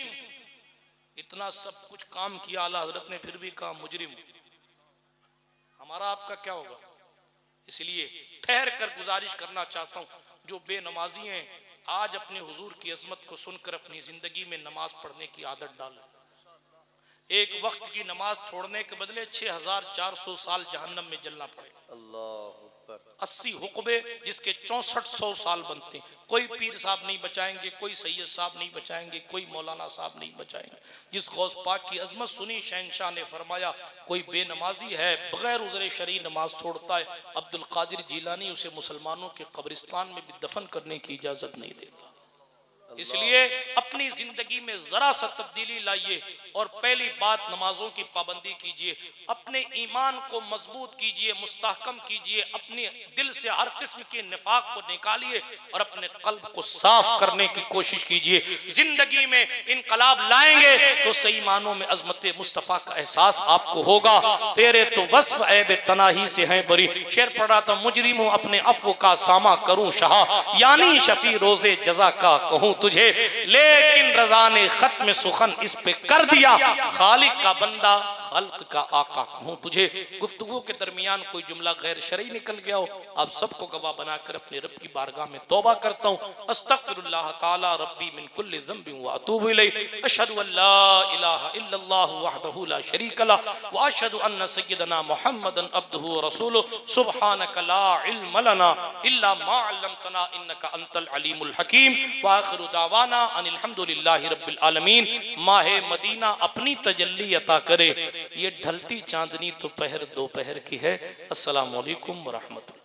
इतना सब कुछ काम किया आला हजरत ने, फिर भी कहा मुजरिम। हमारा आपका क्या होगा? इसलिए ठहर कर गुजारिश करना चाहता हूं, जो बेनमाजी हैं आज अपने हुजूर की अजमत को सुनकर अपनी जिंदगी में नमाज पढ़ने की आदत डालें। एक वक्त की नमाज छोड़ने के बदले 6400 साल जहन्नम में जलना पड़ेगा। अल्लाह 80 हुक्बे जिसके 6400 साल बनते हैं। कोई पीर साहब नहीं बचाएंगे, कोई सैयद साहब नहीं बचाएंगे, कोई मौलाना साहब नहीं बचाएंगे। जिस गौस पाक की अजमत सुनी, शहंशाह ने फरमाया कोई बेनमाजी है बगैर उज़्र शरई नमाज छोड़ता है, अब्दुल कादिर जीलानी उसे मुसलमानों के कब्रिस्तान में भी दफन करने की इजाजत नहीं देता। इसलिए अपनी जिंदगी में जरा सा तब्दीली लाइए और पहली बात नमाजों की पाबंदी कीजिए, अपने ईमान को मजबूत कीजिए, मुस्तहकम कीजिए, अपने दिल से हर किस्म के निफाक को निकालिए और अपने कल्ब को साफ करने की कोशिश कीजिए। जिंदगी में इनकलाब लाएंगे तो सही मानों में अजमत मुस्तफ़ा का एहसास आपको होगा। तेरे तो वस्फ ऐब तनाही से हैं बरी, शेर पढ़ा तो मुजरिम हूं अपने अफ़्व का सामा करूं शाह, यानी शफी रोजे जजा का कहूं तुझे। लेकिन रजा ने खत्म सुखन इस पे कर दिया, खालिक का बंदा खल्क का आका कहूं तुझे। गुफ्तगू के दरमियान कोई जुमला गैर शरई निकल गया हो, आप सबको गवाह बनाकर अपने रब की बारगाह में तौबा करता हूं। अस्तगफिरुल्लाह ताला रब्बी मिन कुल्लि ज़ंबिन व अतूबु इलैहि। अशहदु अल्ला इलाहा इल्लल्लाहु वहदहु ला शरीका लह व अशहदु अन्न सय्यदना मुहम्मदन अब्दुहु व रसूलुहु। सुब्हानक ला इल्म लना इल्ला मा अल्लमतना इन्नका अंतल अलीमुल हकीम। व आखिरु दावाना अनिल हम्दुलिल्लाहि रब्बिल आलमीन। माहे मदीना अपनी तजल्ली अता करे। ये ढलती चांदनी तो दोपहर की है। अस्सलामु अलैकुम व रहमतुल्लाह।